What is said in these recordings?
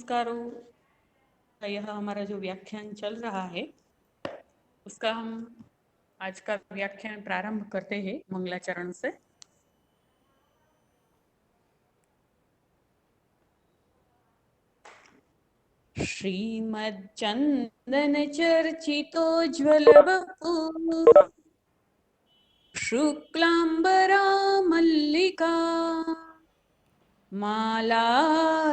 संस्कारों का यह हमारा जो व्याख्यान चल रहा है उसका हम आज का व्याख्यान प्रारंभ करते हैं मंगलाचरण से। श्रीमच्चंदन चर्चितोज्ज्वल वपु शुक्लांबरा मल्लिका माला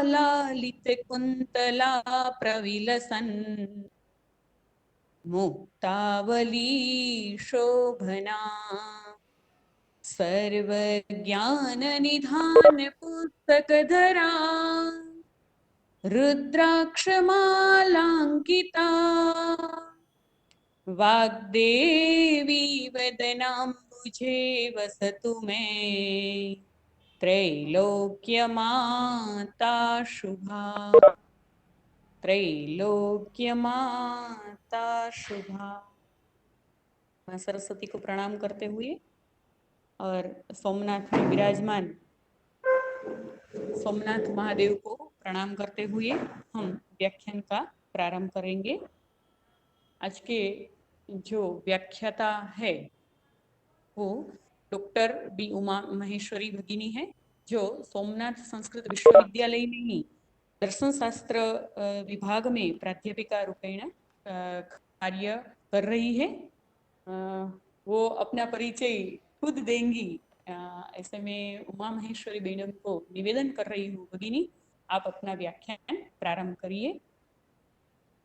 लालित कुंतला प्रविलसन मुक्तावली शोभना सर्वज्ञान निधान पुस्तकधरा रुद्राक्षमालांकिता वाग्देवी वदनाम्बुजे वसतु मे त्रैलोक्यमाता शुभा त्रैलोक्यमाता शुभा। मां सरस्वती को प्रणाम करते हुए और सोमनाथ में विराजमान सोमनाथ महादेव को प्रणाम करते हुए हम व्याख्यान का प्रारंभ करेंगे। आज के जो व्याख्याता है वो डॉक्टर बी उमा महेश्वरी भगिनी है, जो सोमनाथ संस्कृत विश्वविद्यालय में ही दर्शन शास्त्र विभाग में प्राध्यापिका रूपेण कार्य कर रही है। वो अपना परिचय खुद देंगी। ऐसे में उमा महेश्वरी बेनम को निवेदन कर रही हूँ, भगिनी आप अपना व्याख्यान प्रारंभ करिए।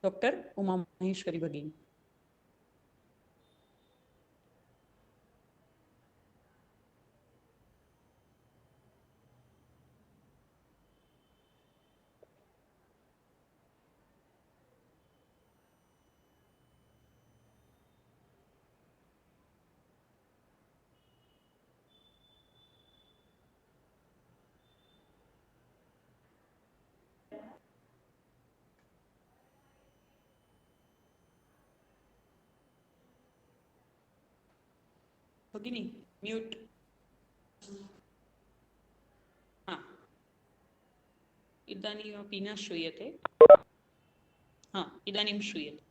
डॉक्टर उमा महेश्वरी भगिनी। भगिनी म्यूट। हाँ, इदानीमपि न श्रूयते। हाँ, इदानीं श्रूयते।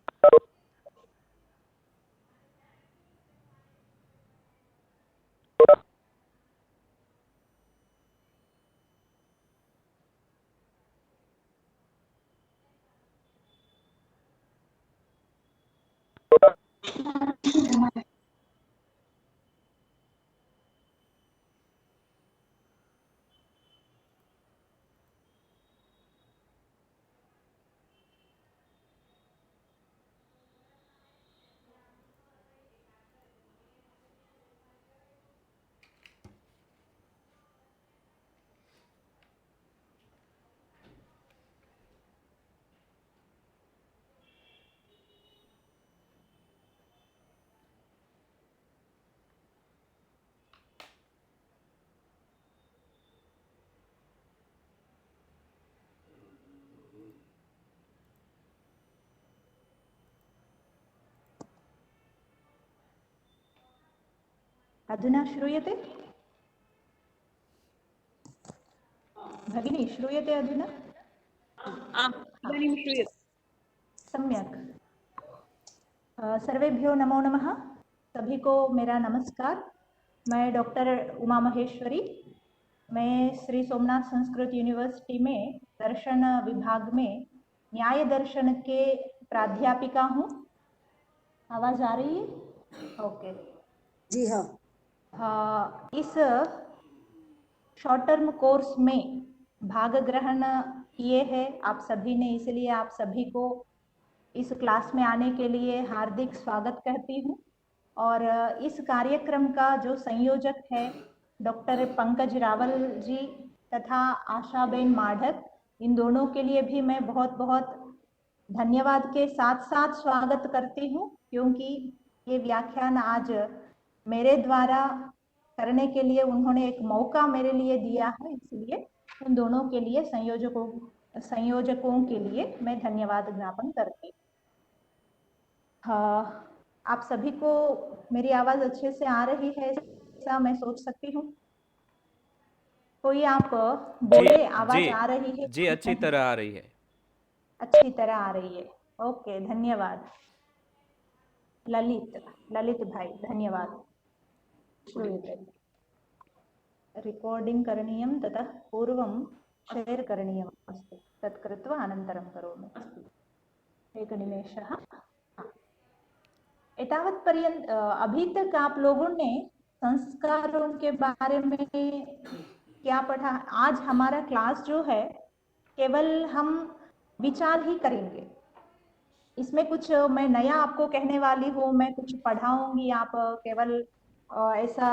अधुना श्रूयते? भगिनी श्रूयते अधुना? इदानीं श्रूयते। सम्यक। सर्वेभ्यो नमो नमः। सभी को मेरा नमस्कार। मैं डॉक्टर उमा महेश्वरी, मैं श्री सोमनाथ संस्कृत यूनिवर्सिटी में दर्शन विभाग में न्याय दर्शन के प्राध्यापिका हूँ। आवाज़ आ रही है? ओके जी हाँ। इस शॉर्ट टर्म कोर्स में भाग ग्रहण किए हैं आप सभी ने, इसलिए आप सभी को इस क्लास में आने के लिए हार्दिक स्वागत कहती हूँ। और इस कार्यक्रम का जो संयोजक है डॉक्टर पंकज रावल जी तथा आशाबेन माढ़क, इन दोनों के लिए भी मैं बहुत बहुत धन्यवाद के साथ साथ स्वागत करती हूँ, क्योंकि ये व्याख्यान आज मेरे द्वारा करने के लिए उन्होंने एक मौका मेरे लिए दिया है, इसलिए उन दोनों के लिए संयोजकों के लिए मैं धन्यवाद ज्ञापन करती हूँ। आप सभी को मेरी आवाज़ अच्छे से आ रही है ऐसा मैं सोच सकती हूँ। कोई आप बोले आवाज़ आ रही है? जी अच्छी तरह आ रही है। अच्छी तरह आ रही है। ओके, धन्यवाद। ललित भाई, धन्यवाद। श्रूयते। रिकार्डिंग् करणीयं, ततः पूर्वं शेर् करणीयम् अस्ति, तत् कृत्वा अनन्तरं करोमि। एकनिमेषः। एतावत् पर्यन्त अभी तक आप लोगों ने संस्कारों के बारे में क्या पढ़ा? आज हमारा क्लास जो है केवल हम विचार ही करेंगे। इसमें कुछ मैं नया आपको कहने वाली हूँ, मैं कुछ पढ़ाऊंगी, आप केवल ऐसा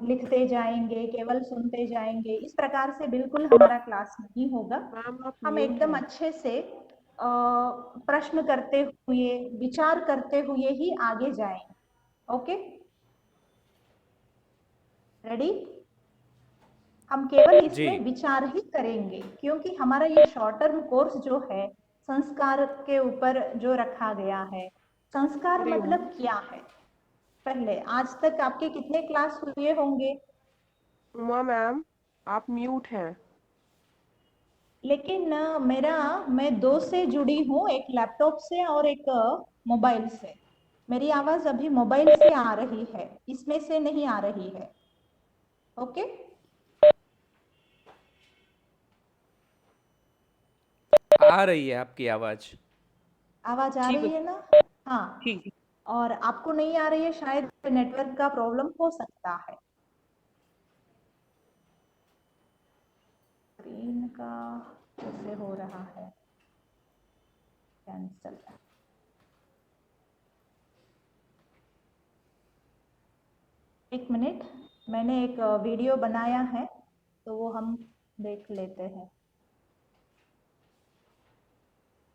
लिखते जाएंगे, केवल सुनते जाएंगे, इस प्रकार से बिल्कुल हमारा क्लास नहीं होगा। मैम आप हम म्यूट एकदम हैं। अच्छे से प्रश्न करते हुए, विचार करते हुए ही आगे जाएंगे। Okay, ready? हम केवल जी इसमें विचार ही करेंगे, क्योंकि हमारा ये शॉर्ट टर्म कोर्स जो है संस्कार के ऊपर जो रखा गया है। संस्कार मतलब क्या है? पहले आज तक आपके कितने क्लास हुए होंगे? उमा मैम आप म्यूट हैं। लेकिन मैं दो से जुड़ी हूँ, एक लैपटॉप से और एक मोबाइल से। मेरी आवाज अभी मोबाइल से आ रही है, इसमें से नहीं आ रही है। ओके, आ रही है आपकी आवाज। आवाज आ रही है ना? हाँ, ठीक। और आपको नहीं आ रही है, शायद नेटवर्क का प्रॉब्लम हो सकता है। स्क्रीन का कैसे हो रहा है कैंसल? एक मिनट, मैंने एक वीडियो बनाया है तो वो हम देख लेते हैं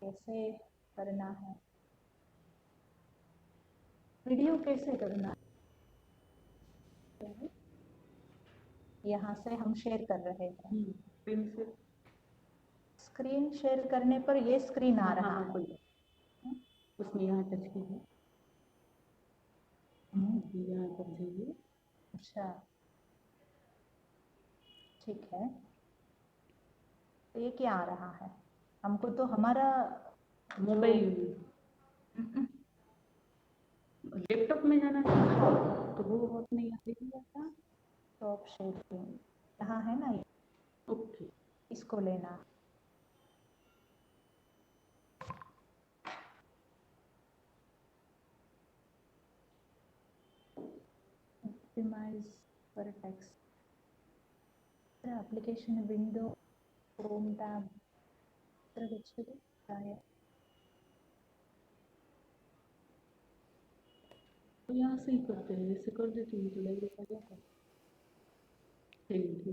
कैसे करना है। वीडियो कैसे करना है? यहाँ से हम शेयर कर रहे हैं। पिन से स्क्रीन शेयर करने पर ये स्क्रीन आ रहा है। उसमें यहाँ टच कीजिए, यहाँ कर दीजिए। अच्छा, ठीक है। तो ये क्या आ रहा है? हमको तो हमारा मोबाइल लैपटॉप में जाना चाहिए, तो वो बात नहीं आती था। टॉप शेयर यहाँ है ना, ओके, इसको लेना। Optimize for text application window Chrome tab अत्र गच्छतु। तो यहाँ से ही करते हैं, जैसे कर देती हूँ तो लाइब्रेरी आ जाता है। ठीक।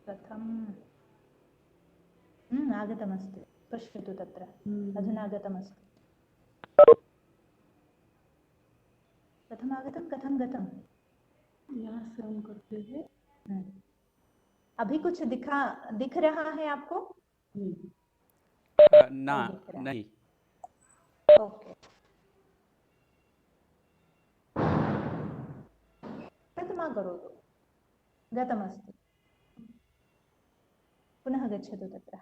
प्रथम आगतमस्ति, पश्यतु तत्र। अधुना आगतमस्ति। कथम आगतम, कथम गतम? यहाँ से हम करते हैं। अभी कुछ दिख रहा है आपको? ना, नहीं। ओके, प्रथमा करोतु। गतमस्ति, पुनः गच्छतु तत्र।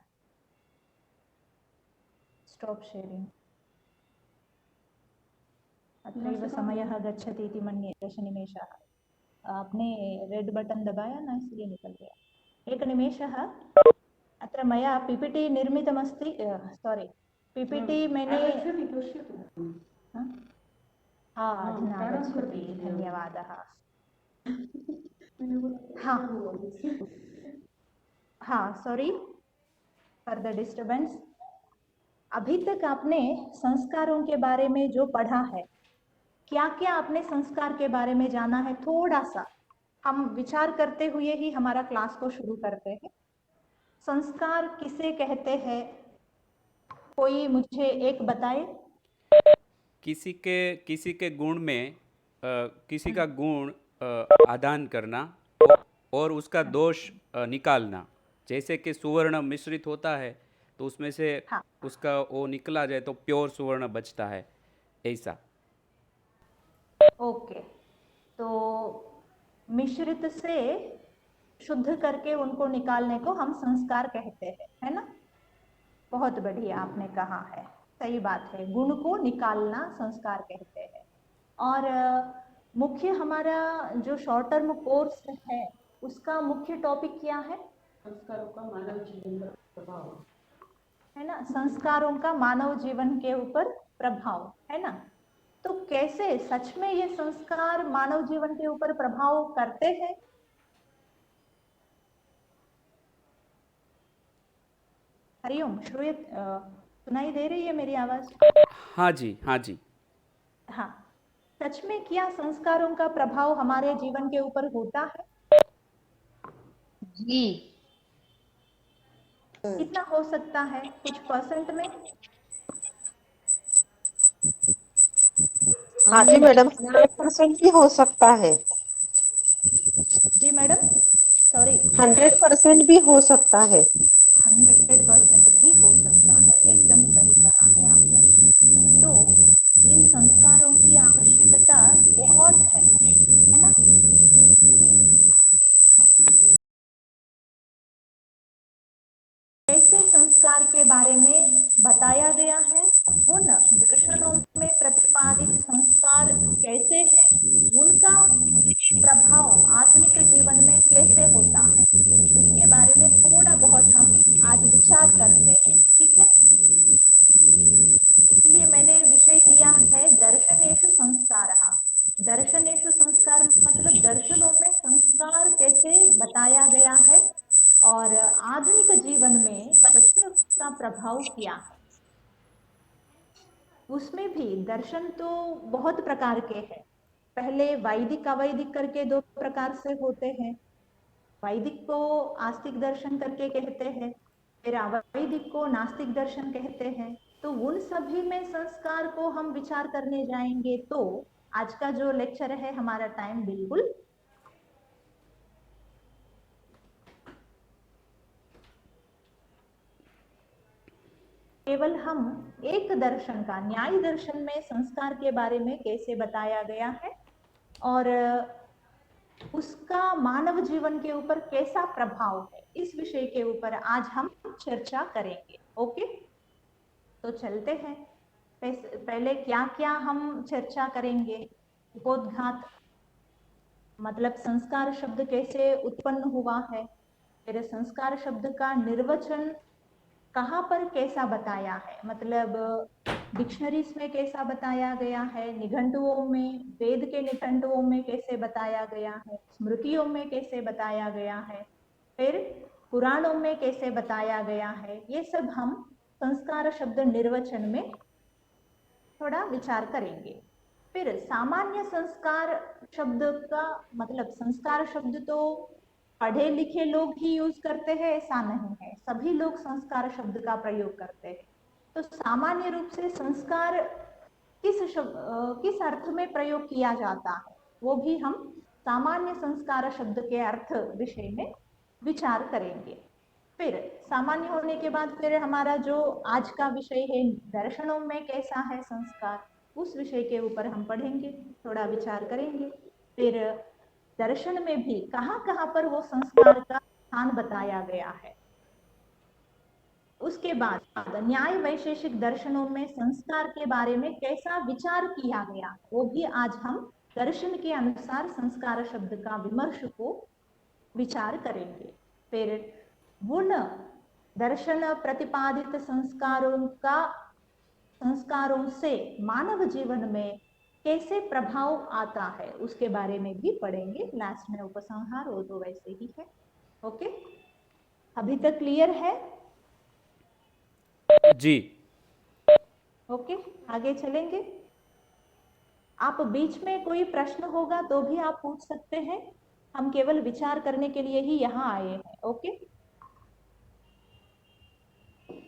Stop sharing. अत्रैव समयः गच्छति इति मन्ये, 10 निमेषाः। आपने रेड बटन दबाया ना, इसलिए निकल गया। एक निमेषः। अत्र मया पीपीटी निर्मितमस्ति, सॉरी, पीपीटी मैंने अधुना आगच्छति, धन्यवादः। हाँ, सॉरी फॉर द डिस्टर्बेंस। अभी तक आपने संस्कारों के बारे में जो पढ़ा है, क्या क्या आपने संस्कार के बारे में जाना है? थोड़ा सा हम विचार करते हुए ही हमारा क्लास को शुरू करते हैं। संस्कार किसे कहते हैं? कोई मुझे एक बताए। किसी के गुण में किसी का गुण आदान करना और उसका दोष निकालना। जैसे कि सुवर्ण मिश्रित होता है तो उसमें से हाँ, उसका वो निकला जाए तो प्योर सुवर्ण बचता है, ऐसा। ओके, तो मिश्रित से शुद्ध करके उनको निकालने को हम संस्कार कहते हैं, है ना। बहुत बढ़िया आपने कहा है, सही बात है, गुण को निकालना संस्कार कहते हैं। और मुख्य हमारा जो शॉर्ट टर्म कोर्स है उसका मुख्य टॉपिक क्या है? संस्कारों का मानव जीवन पर प्रभाव, है ना, संस्कारों का मानव जीवन के ऊपर प्रभाव, है ना। तो कैसे सच में ये संस्कार मानव जीवन के ऊपर प्रभाव करते हैं? हरिओम, सुनाई दे रही है मेरी आवाज? हाँ जी, हाँ जी। हाँ, सच में क्या संस्कारों का प्रभाव हमारे जीवन के ऊपर होता है? जी। कितना हो सकता है, कुछ परसेंट में? हाँ जी मैडम, 100% भी हो सकता है। जी मैडम, सॉरी। 100% भी हो सकता है। 100% भी हो सकता है, एकदम सही कहा है आपने। तो इन संस्कारों की आवश्यकता बहुत है ना। कैसे संस्कार के बारे में बताया गया है, उन दर्शनों में प्रतिपादित संस्कार कैसे हैं, उनका प्रभाव आधुनिक जीवन में कैसे होता है, उसके बारे में थोड़ा बहुत हम आज विचार करते हैं, ठीक है। इसलिए मैंने विषय लिया है दर्शनेषु संस्कारः। दर्शनेषु संस्कार मतलब दर्शनों में संस्कार कैसे बताया गया है और आधुनिक जीवन में सच में उसका प्रभाव क्या है। उसमें भी दर्शन तो बहुत प्रकार के हैं। पहले वैदिक अवैदिक करके दो प्रकार से होते हैं। वैदिक को आस्तिक दर्शन करके कहते हैं, फिर अवैदिक को नास्तिक दर्शन कहते हैं। तो उन सभी में संस्कार को हम विचार करने जाएंगे तो आज का जो लेक्चर है हमारा टाइम बिल्कुल केवल हम एक दर्शन का, न्याय दर्शन में संस्कार के बारे में कैसे बताया गया है और उसका मानव जीवन के ऊपर कैसा प्रभाव है, इस विषय के ऊपर आज हम चर्चा करेंगे। ओके, तो चलते हैं। पहले क्या क्या हम चर्चा करेंगे? उपोद्घात मतलब संस्कार शब्द कैसे उत्पन्न हुआ है, फिर संस्कार शब्द का निर्वचन कहाँ पर कैसा बताया है, मतलब डिक्शनरीज में कैसा बताया गया है, निघंटुओं में, वेद के निघंटुओं में कैसे बताया गया है, स्मृतियों में कैसे बताया गया है, फिर पुराणों में कैसे बताया गया है, ये सब हम संस्कार शब्द निर्वचन में थोड़ा विचार करेंगे। फिर सामान्य संस्कार शब्द का मतलब, संस्कार शब्द तो पढ़े लिखे लोग ही यूज करते हैं ऐसा नहीं है, सभी लोग संस्कार शब्द का प्रयोग करते हैं। तो सामान्य रूप से संस्कार किस अर्थ में प्रयोग किया जाता है वो भी हम सामान्य संस्कार शब्द के अर्थ विषय में विचार करेंगे। फिर सामान्य होने के बाद फिर हमारा जो आज का विषय है दर्शनों में कैसा है संस्कार, उस विषय के ऊपर हम पढ़ेंगे, थोड़ा विचार करेंगे। फिर दर्शन में भी कहाँ कहाँ पर वो संस्कार का स्थान बताया गया है। उसके बाद न्याय वैशेषिक दर्शनों में संस्कार के बारे में कैसा विचार किया गया, वो भी आज हम दर्शन के अनुसार संस्कार शब्द का विमर्श को विचार करेंगे। फिर उन दर्शन प्रतिपादित संस्कारों से मानव जीवन में कैसे प्रभाव आता है उसके बारे में भी पढ़ेंगे। लास्ट में उपसंहार, वो तो वैसे ही है। ओके, अभी तक क्लियर है? जी। ओके, आगे चलेंगे। आप बीच में कोई प्रश्न होगा तो भी आप पूछ सकते हैं, हम केवल विचार करने के लिए ही यहाँ आए हैं। ओके,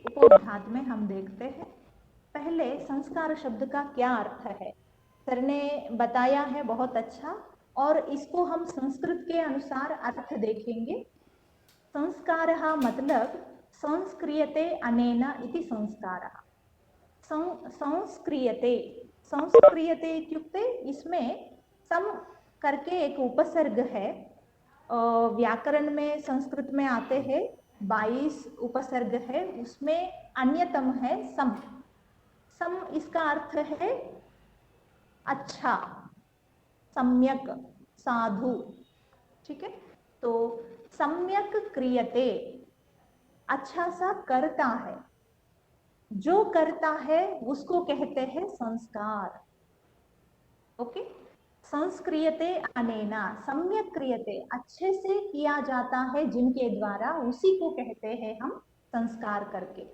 उपोद्घात में हम देखते हैं पहले संस्कार शब्द का क्या अर्थ है। सर ने बताया है बहुत अच्छा, और इसको हम संस्कृत के अनुसार अर्थ देखेंगे। संस्कारः मतलब संस्क्रियते अनेन इति संस्कारः। संस्क्रियते, संस्क्रियते इत्युक्ते इसमें करके एक उपसर्ग है। व्याकरण में संस्कृत में आते हैं 22 उपसर्ग है, उसमें अन्यतम है सम। सम इसका अर्थ है अच्छा, सम्यक, साधु। ठीक है, तो सम्यक क्रियते, अच्छा सा करता है, जो करता है उसको कहते हैं संस्कार। ओके, संस्क्रियते अनेना, सम्यक क्रियते, अच्छे से किया जाता है जिनके द्वारा, उसी को कहते हैं हम संस्कार करके।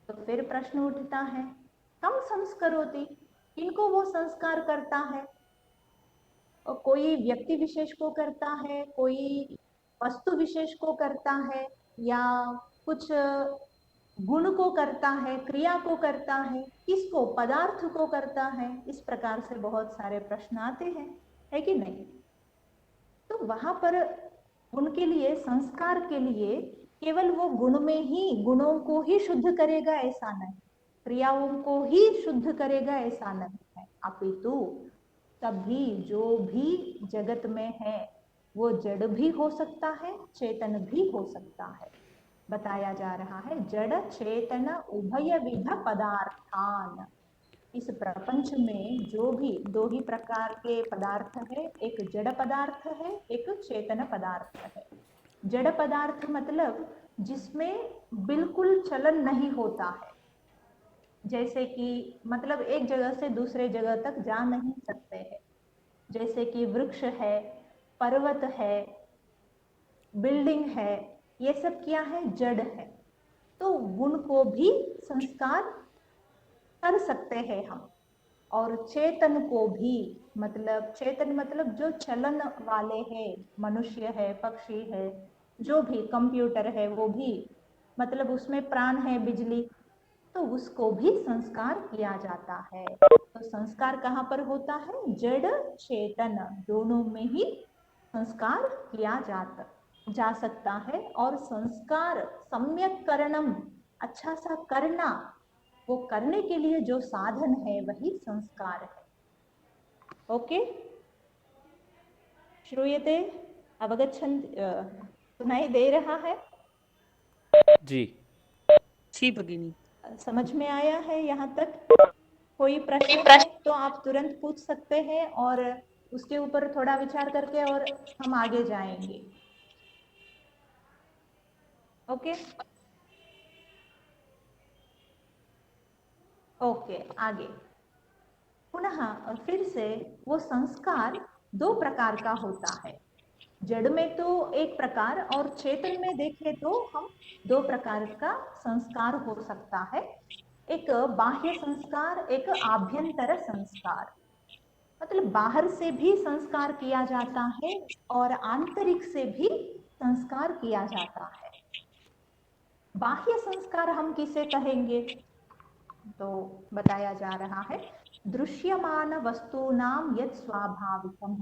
तो फिर प्रश्न उठता है, कम संस्करोति, किनको वो संस्कार करता है? और कोई व्यक्ति विशेष को करता है, कोई वस्तु विशेष को करता है, या कुछ गुण को करता है, क्रिया को करता है, किसको, पदार्थ को करता है? इस प्रकार से बहुत सारे प्रश्न आते हैं, है कि नहीं? तो वहां पर उनके लिए, संस्कार के लिए, केवल वो गुण में ही, गुणों को ही शुद्ध करेगा ऐसा नहीं, क्रियाओं को ही शुद्ध करेगा ऐसा नहीं है, अपितु सभी जो भी जगत में है वो जड़ भी हो सकता है, चेतन भी हो सकता है। बताया जा रहा है जड़ चेतन उभय विध पदार्थान। इस प्रपंच में जो भी दो ही प्रकार के पदार्थ है, एक जड़ पदार्थ है, एक चेतन पदार्थ है। जड़ पदार्थ मतलब जिसमें बिल्कुल चलन नहीं होता है, जैसे कि मतलब एक जगह से दूसरे जगह तक जा नहीं सकते हैं, जैसे कि वृक्ष है, पर्वत है, बिल्डिंग है, ये सब क्या है, जड़ है। तो गुण को भी संस्कार कर सकते हैं हम, और चेतन को भी, मतलब चेतन मतलब जो चलन वाले हैं, मनुष्य है, पक्षी है, जो भी, कंप्यूटर है वो भी, मतलब उसमें प्राण है, बिजली, तो उसको भी संस्कार किया जाता है। तो संस्कार कहाँ पर होता है, जड़ चेतन दोनों में ही संस्कार किया जा सकता है। और संस्कार सम्यक करणम, अच्छा सा करना, वो करने के लिए जो साधन है वही संस्कार है। ओके, श्रूयते, अवगच्छन्, सुनाई दे रहा है? जी जी भगिनी। समझ में आया है यहाँ तक? कोई प्रश्न है तो आप तुरंत पूछ सकते हैं, और उसके ऊपर थोड़ा विचार करके और हम आगे जाएंगे। ओके ओके, आगे पुनः फिर से वो संस्कार दो प्रकार का होता है। जड़ में तो एक प्रकार, और चेतन में देखें तो हम दो प्रकार का संस्कार हो सकता है। एक बाह्य संस्कार, एक आभ्यंतर संस्कार। मतलब बाहर से भी संस्कार किया जाता है और आंतरिक से भी संस्कार किया जाता है। बाह्य संस्कार हम किसे कहेंगे? तो बताया जा रहा है दृश्यमान वस्तूनाम यत् स्वाभाविकम।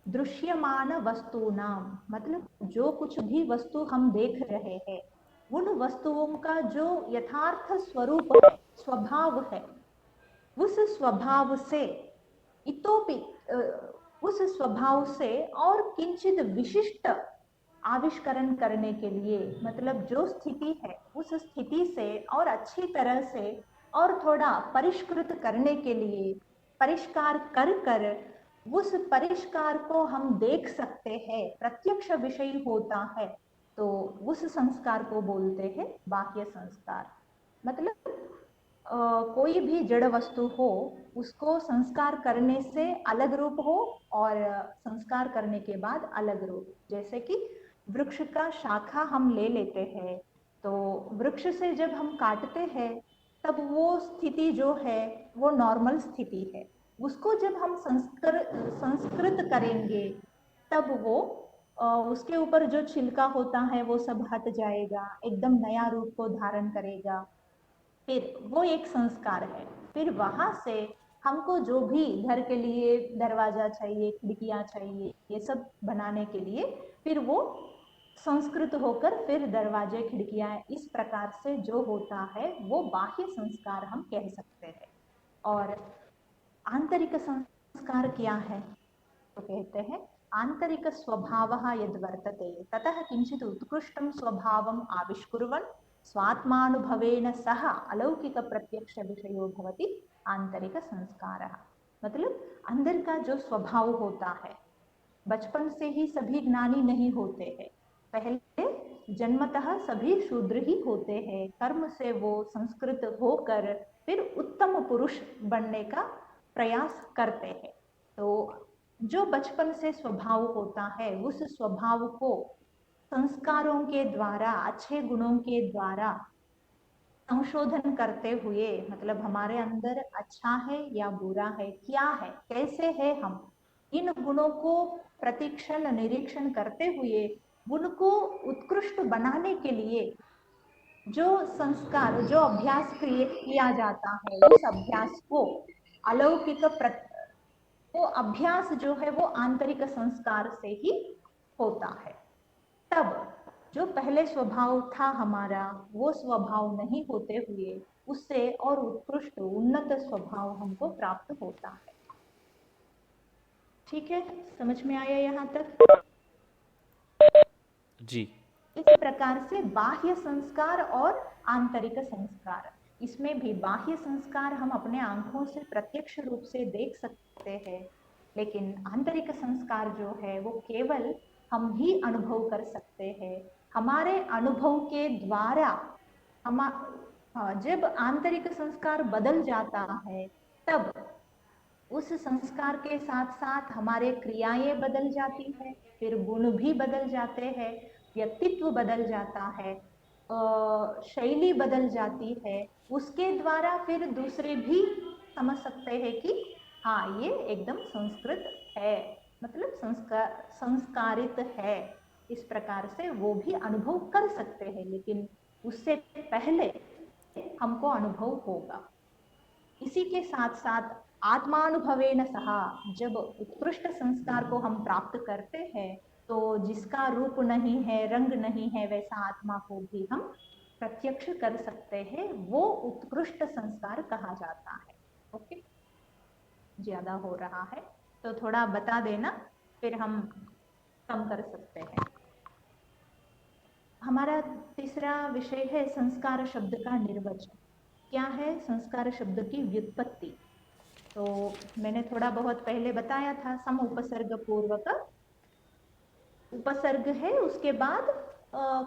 दृश्यमान वस्तूनाम मतलब जो कुछ भी वस्तु हम देख रहे हैं, उन वस्तुओं का जो यथार्थ स्वरूप है, स्वभाव है, उस स्वभाव से इतोपि उस स्वभाव से और किंचित विशिष्ट आविष्करण करने के लिए, मतलब जो स्थिति है उस स्थिति से और अच्छी तरह से और थोड़ा परिष्कृत करने के लिए, परिष्कार कर कर उस परिष्कार को हम देख सकते हैं, प्रत्यक्ष विषय होता है, तो उस संस्कार को बोलते हैं बाह्य संस्कार। मतलब कोई भी जड़ वस्तु हो, उसको संस्कार करने से अलग रूप हो और संस्कार करने के बाद अलग रूप। जैसे कि वृक्ष का शाखा हम ले लेते हैं, तो वृक्ष से जब हम काटते हैं तब वो स्थिति जो है वो नॉर्मल स्थिति है। उसको जब हम संस्कृत करेंगे तब वो उसके ऊपर जो छिलका होता है वो सब हट जाएगा, एकदम नया रूप को धारण करेगा। फिर वो एक संस्कार है। फिर वहां से हमको जो भी घर के लिए दरवाजा चाहिए, खिड़कियां चाहिए, ये सब बनाने के लिए फिर वो संस्कृत होकर फिर दरवाजे, खिड़कियां, इस प्रकार से जो होता है वो बाह्य संस्कार हम कह सकते हैं। और आंतरिक संस्कार क्या है? तो कहते हैं आंतरिक स्वभावः यद् वर्तते ततः किंचित उत्कृष्टं स्वभावम् आविष्कुर्वन् स्वात्मानुभवेन सह अलौकिक प्रत्यक्ष विषयो भवति आंतरिक संस्कारः। मतलब अंदर का जो स्वभाव होता है, बचपन से ही सभी ज्ञानी नहीं होते हैं, पहले जन्मतः सभी शूद्र ही होते हैं, कर्म से वो संस्कृत होकर फिर उत्तम पुरुष बनने का प्रयास करते हैं। तो जो बचपन से स्वभाव होता है उस स्वभाव को संस्कारों के द्वारा, अच्छे गुणों के द्वारा संशोधन करते हुए, मतलब हमारे अंदर अच्छा है या बुरा है, क्या है, कैसे है, हम इन गुणों को प्रतिक्षण निरीक्षण करते हुए उनको उत्कृष्ट बनाने के लिए जो संस्कार, जो अभ्यास किया जाता है, उस अभ्यास को अलौकिक वो अभ्यास जो है वो आंतरिक संस्कार से ही होता है। तब जो पहले स्वभाव था हमारा, वो स्वभाव नहीं होते हुए उससे और उत्कृष्ट उन्नत स्वभाव हमको प्राप्त होता है। ठीक है, समझ में आया यहाँ तक? जी। इस प्रकार से बाह्य संस्कार और आंतरिक संस्कार, इसमें भी बाह्य संस्कार हम अपने आंखों से प्रत्यक्ष रूप से देख सकते हैं, लेकिन आंतरिक संस्कार जो है वो केवल हम ही अनुभव कर सकते हैं। हमारे अनुभव के द्वारा हम जब आंतरिक संस्कार बदल जाता है तब उस संस्कार के साथ साथ हमारे क्रियाएं बदल जाती है, फिर गुण भी बदल जाते हैं, व्यक्तित्व बदल जाता है, शैली बदल जाती है। उसके द्वारा फिर दूसरे भी समझ सकते हैं कि हाँ ये एकदम संस्कृत है, मतलब संस्कारित है। इस प्रकार से वो भी अनुभव कर सकते हैं, लेकिन उससे पहले हमको अनुभव होगा। इसी के साथ साथ आत्मानुभवेन सहा, जब उत्कृष्ट संस्कार को हम प्राप्त करते हैं तो जिसका रूप नहीं है, रंग नहीं है, वैसा आत्मा को भी हम प्रत्यक्ष कर सकते हैं, वो उत्कृष्ट संस्कार कहा जाता है। ओके, ज्यादा हो रहा है तो थोड़ा बता देना, फिर हम कम कर सकते हैं। हमारा तीसरा विषय है संस्कार शब्द का निर्वचन। क्या है संस्कार शब्द की व्युत्पत्ति? तो मैंने थोड़ा बहुत पहले बताया था, सम उपसर्ग पूर्वक उपसर्ग है, उसके बाद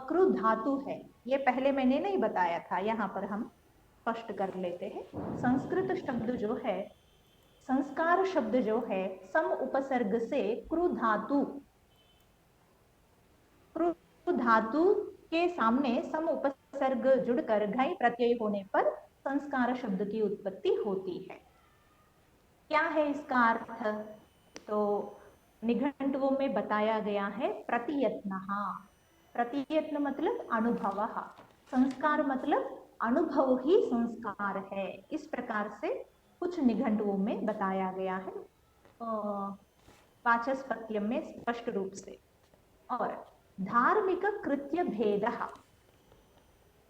कृ धातु है। ये पहले मैंने नहीं बताया था, यहाँ पर हम स्पष्ट कर लेते हैं। संस्कृत शब्द जो है, संस्कार शब्द जो है, सम उपसर्ग से कृ धातु के सामने सम उपसर्ग जुड़कर घई प्रत्यय होने पर संस्कार शब्द की उत्पत्ति होती है। क्या है इसका अर्थ? तो निघंटुओं में बताया गया है प्रतियत्नः। प्रतियत्न मतलब अनुभव, संस्कार मतलब अनुभव ही संस्कार है। इस प्रकार से कुछ निघंटुओं में बताया गया है, वाचस्पत्यम में स्पष्ट रूप से। और धार्मिक कृत्य भेदः,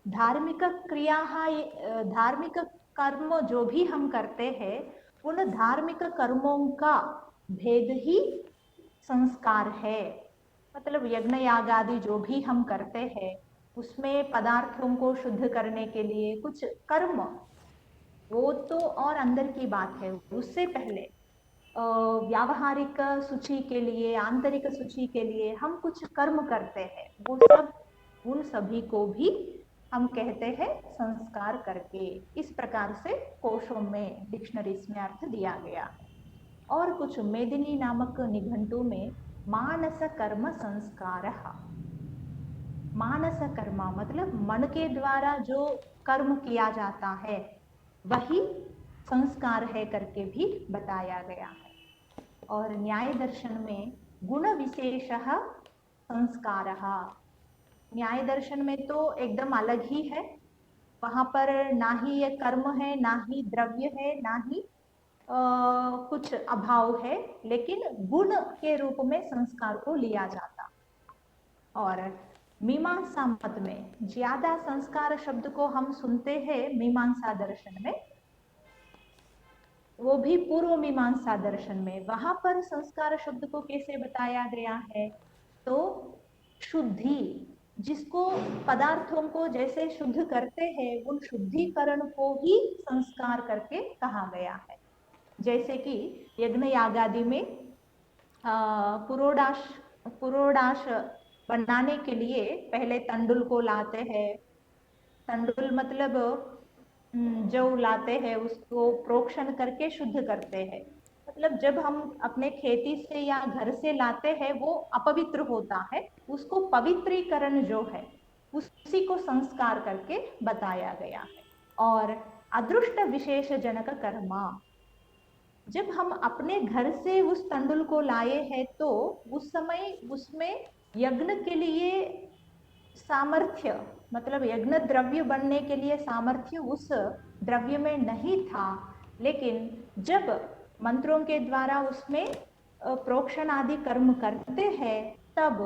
धार्मिक क्रिया, धार्मिक कर्म जो भी हम करते हैं उन धार्मिक कर्मों का भेद ही संस्कार है। मतलब यज्ञ याग आदि जो भी हम करते हैं उसमें पदार्थों को शुद्ध करने के लिए कुछ कर्म, वो तो और अंदर की बात है। उससे पहले व्यावहारिक सूची के लिए, आंतरिक सूची के लिए हम कुछ कर्म करते हैं, वो सब, उन सभी को भी हम कहते हैं संस्कार करके। इस प्रकार से कोशों में, डिक्शनरीज में अर्थ दिया गया है। और कुछ मेदिनी नामक निघंटु में मानस कर्म संस्कारः, मानस कर्म मतलब मन के द्वारा जो कर्म किया जाता है वही संस्कार है करके भी बताया गया है। और न्याय दर्शन में गुण विशेषः संस्कारः, न्याय दर्शन में तो एकदम अलग ही है, वहां पर ना ही ये कर्म है, ना ही द्रव्य है, ना ही कुछ अभाव है, लेकिन गुण के रूप में संस्कार को लिया जाता। और मीमांसा मत में ज्यादा संस्कार शब्द को हम सुनते हैं मीमांसा दर्शन में, वो भी पूर्व मीमांसा दर्शन में। वहां पर संस्कार शब्द को कैसे बताया गया है, तो शुद्धि, जिसको पदार्थों को जैसे शुद्ध करते हैं उन शुद्धिकरण को ही संस्कार करके कहा गया है। जैसे कि यज्ञ यागादि में पुरोडाश पुरोडाश बनाने के लिए पहले तंडुल को लाते हैं। तंडुल मतलब जौ लाते हैं, उसको प्रोक्षण करके शुद्ध करते हैं। मतलब जब हम अपने खेती से या घर से लाते हैं वो अपवित्र होता है, उसको पवित्रीकरण जो है उसी को संस्कार करके बताया गया है। और अदृष्ट विशेष जनक कर्मा, जब हम अपने घर से उस तंडुल को लाए हैं तो उस समय उसमें यज्ञ के लिए सामर्थ्य, मतलब यज्ञ द्रव्य बनने के लिए सामर्थ्य उस द्रव्य में नहीं था, लेकिन जब मंत्रों के द्वारा उसमें प्रोक्षण आदि कर्म करते हैं तब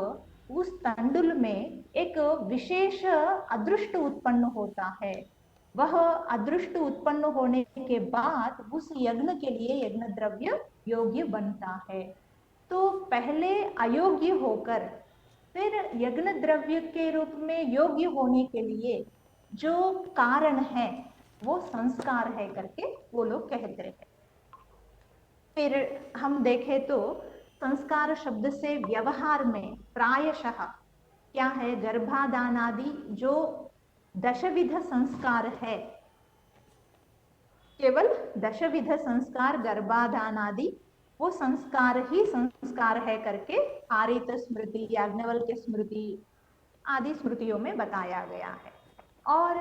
उस तंडुल में एक विशेष अदृष्ट उत्पन्न होता है। वह अदृष्ट उत्पन्न होने के बाद उस यज्ञ के लिए यज्ञ द्रव्य योग्य बनता है। तो पहले अयोग्य होकर फिर यज्ञ द्रव्य के रूप में योग्य होने के लिए जो कारण है वो संस्कार है करके वो लोग कहते हैं। फिर हम देखें तो संस्कार शब्द से व्यवहार में प्रायशः क्या है, गर्भाधान आदि जो दशविध संस्कार है, केवल दशविध संस्कार गर्भाधान आदि वो संस्कार ही संस्कार है करके हारित स्मृति, याज्ञवल्क्य स्मृति आदि स्मृतियों में बताया गया है। और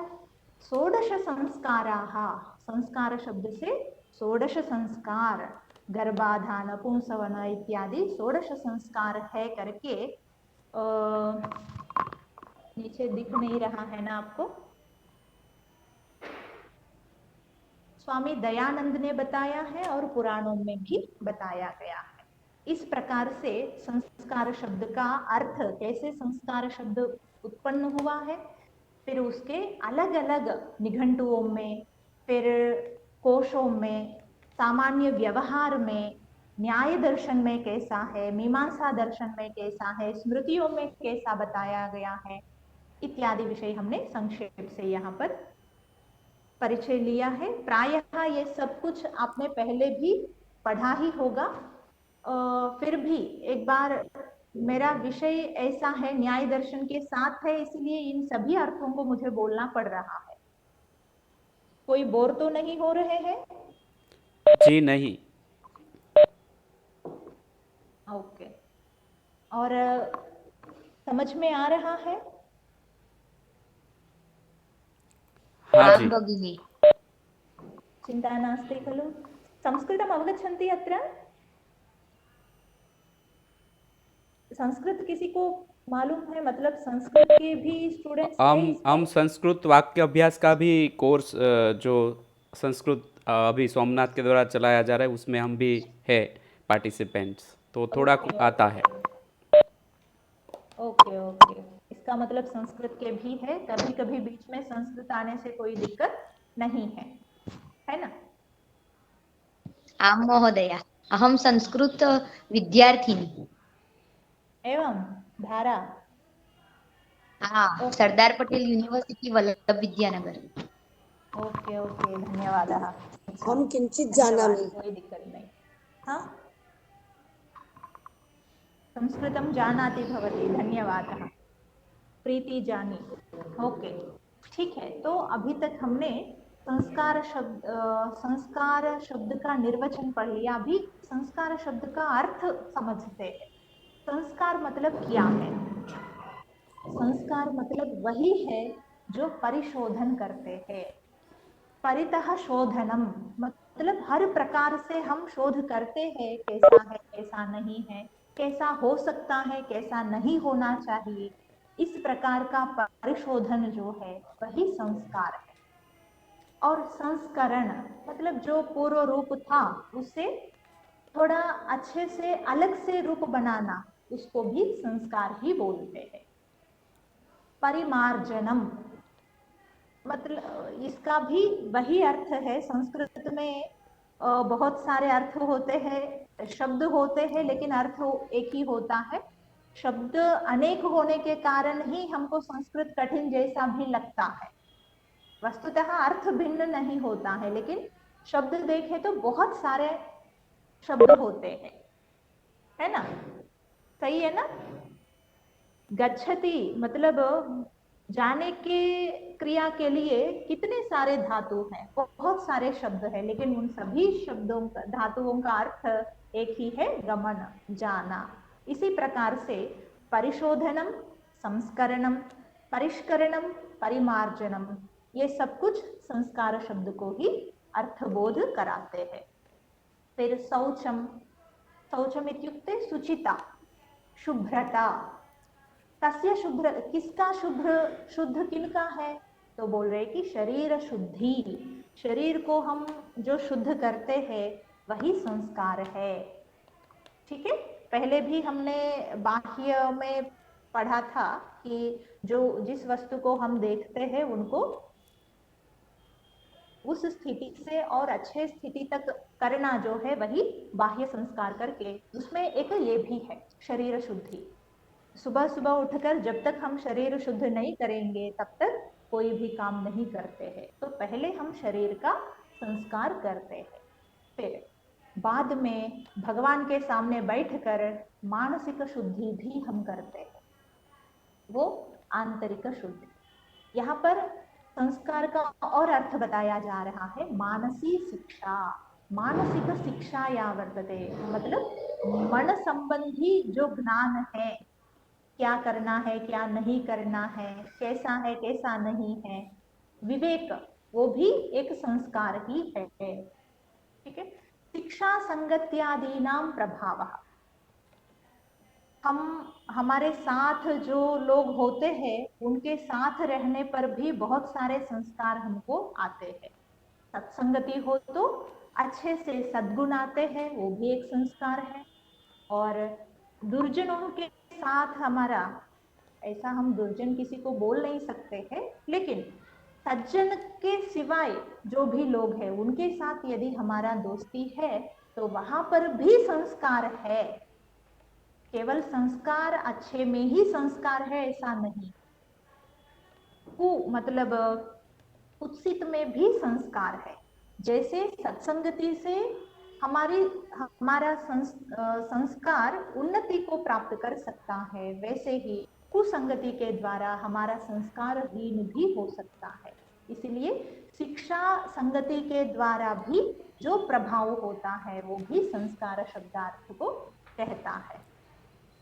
षोडश संस्काराः, संस्कार शब्द से षोडश संस्कार, गर्भाधान, पुंसवन इत्यादि षोडश संस्कार है करके नीचे दिख नहीं रहा है ना आपको, स्वामी दयानंद ने बताया है और पुराणों में भी बताया गया है। इस प्रकार से संस्कार शब्द का अर्थ, कैसे संस्कार शब्द उत्पन्न हुआ है, फिर उसके अलग अलग निघंटुओं में, फिर कोशों में, सामान्य व्यवहार में, न्याय दर्शन में कैसा है, मीमांसा दर्शन में कैसा है, स्मृतियों में कैसा बताया गया है, इत्यादि विषय हमने संक्षेप से यहाँ पर परिचय लिया है। प्रायः ये सब कुछ आपने पहले भी पढ़ा ही होगा, फिर भी एक बार, मेरा विषय ऐसा है न्याय दर्शन के साथ है, इसलिए इन सभी अर्थों को मुझे बोलना पड़ रहा है। कोई बोर तो नहीं हो रहे हैं? जी नहीं। ओके। और समझ में आ रहा है? हाँ जी। भगिनी। चिंता नास्ति खलु। संस्कृतम् अवगच्छन्ति अत्र? संस्कृत किसी को मालूम है? मतलब संस्कृत के भी स्टूडेंट्स हम संस्कृत वाक्य अभ्यास का भी कोर्स जो संस्कृत अभी सोमनाथ के द्वारा चलाया जा रहा है उसमें हम भी है पार्टिसिपेंट्स, तो थोड़ा आता है। ओके ओके, इसका मतलब संस्कृत के भी है, कभी कभी बीच में संस्कृत आने से कोई दिक्कत नहीं है ना? आम महोदया, अहम संस्कृत विद्यार्थिनी। एवं धारा? हाँ, Sardar Patel university Vallabh Vidyanagar. Okay okay, धन्यवादः। हम किंचित जानामि। कोई दिक्कत नहीं। हाँ, संस्कृतं जानाति भवती, धन्यवादः। प्रीति जानी। ओके, ठीक है। तो अभी तक हमने संस्कार शब्द का निर्वचन पढ़ लिया। अभी संस्कार शब्द का अर्थ समझते हैं। संस्कार मतलब क्या है? संस्कार मतलब वही है जो परिशोधन करते हैं। परितः शोधनम मतलब हर प्रकार से हम शोध करते हैं, कैसा है कैसा नहीं है, कैसा हो सकता है कैसा नहीं होना चाहिए, इस प्रकार का परिशोधन जो है वही संस्कार है। और संस्करण मतलब जो पूर्व रूप था उससे थोड़ा अच्छे से अलग से रूप बनाना, उसको भी संस्कार ही बोलते हैं। परिमार्जनम मतलब इसका भी वही अर्थ है। संस्कृत में बहुत सारे अर्थ होते हैं, शब्द होते हैं, लेकिन अर्थ एक ही होता है। शब्द अनेक होने के कारण ही हमको संस्कृत कठिन जैसा भी लगता है। वस्तुतः अर्थ भिन्न नहीं होता है, लेकिन शब्द देखें तो बहुत सारे शब्द होते हैं, है ना? सही है ना? गच्छति मतलब जाने के क्रिया के लिए कितने सारे धातु हैं, बहुत सारे शब्द हैं, लेकिन उन सभी शब्दों का, धातुओं का अर्थ एक ही है, गमन, जाना। इसी प्रकार से परिशोधनम, संस्करणम, परिष्करणम, परिमार्जनम, ये सब कुछ संस्कार शब्द को ही अर्थबोध कराते हैं। फिर शौचम, शौचम इत्युक्ते शुचिता, शुभ्रता। तस्य शुभ्र, किसका शुभ्र, शुद्ध किनका है? तो बोल रहे कि शरीर शुद्धि, शरीर को हम जो शुद्ध करते हैं वही संस्कार है। ठीक है, पहले भी हमने बाह्य में पढ़ा था कि जो जिस वस्तु को हम देखते हैं उनको उस स्थिति से और अच्छे स्थिति तक करना जो है वही बाह्य संस्कार करके, उसमें एक ये भी है शरीर शुद्धि। सुबह सुबह उठकर जब तक हम शरीर शुद्ध नहीं करेंगे तब तक कोई भी काम नहीं करते हैं। तो पहले हम शरीर का संस्कार करते हैं, फिर बाद में भगवान के सामने बैठकर मानसिक शुद्धि भी हम करते हैं, वो आंतरिक शुद्धि। यहाँ पर संस्कार का और अर्थ बताया जा रहा है, मानसी शिक्षा, मानसिक शिक्षा या वर्तते, मतलब मन संबंधी जो ज्ञान है, क्या करना है क्या नहीं करना है, कैसा है कैसा नहीं है, विवेक, वो भी एक संस्कार ही है। ठीक है, शिक्षा संगत्यादीनाम प्रभाव, हम हमारे साथ जो लोग होते हैं उनके साथ रहने पर भी बहुत सारे संस्कार हमको आते हैं। सत्संगति हो तो अच्छे से सद्गुण आते हैं, वो भी एक संस्कार है। और दुर्जनों के साथ हमारा, ऐसा हम दुर्जन किसी को बोल नहीं सकते हैं, लेकिन सज्जन के सिवाय जो भी लोग हैं उनके साथ यदि हमारा दोस्ती है तो वहां पर भी संस्कार है। केवल संस्कार अच्छे में ही संस्कार है ऐसा नहीं, मतलब कुत्सित में भी संस्कार है। जैसे सत्संगति से हमारा संस्कार उन्नति को प्राप्त कर सकता है, वैसे ही कुसंगति के द्वारा हमारा संस्कार हीन भी हो सकता है। इसलिए शिक्षा संगति के द्वारा भी जो प्रभाव होता है वो भी संस्कार शब्दार्थ को कहता है।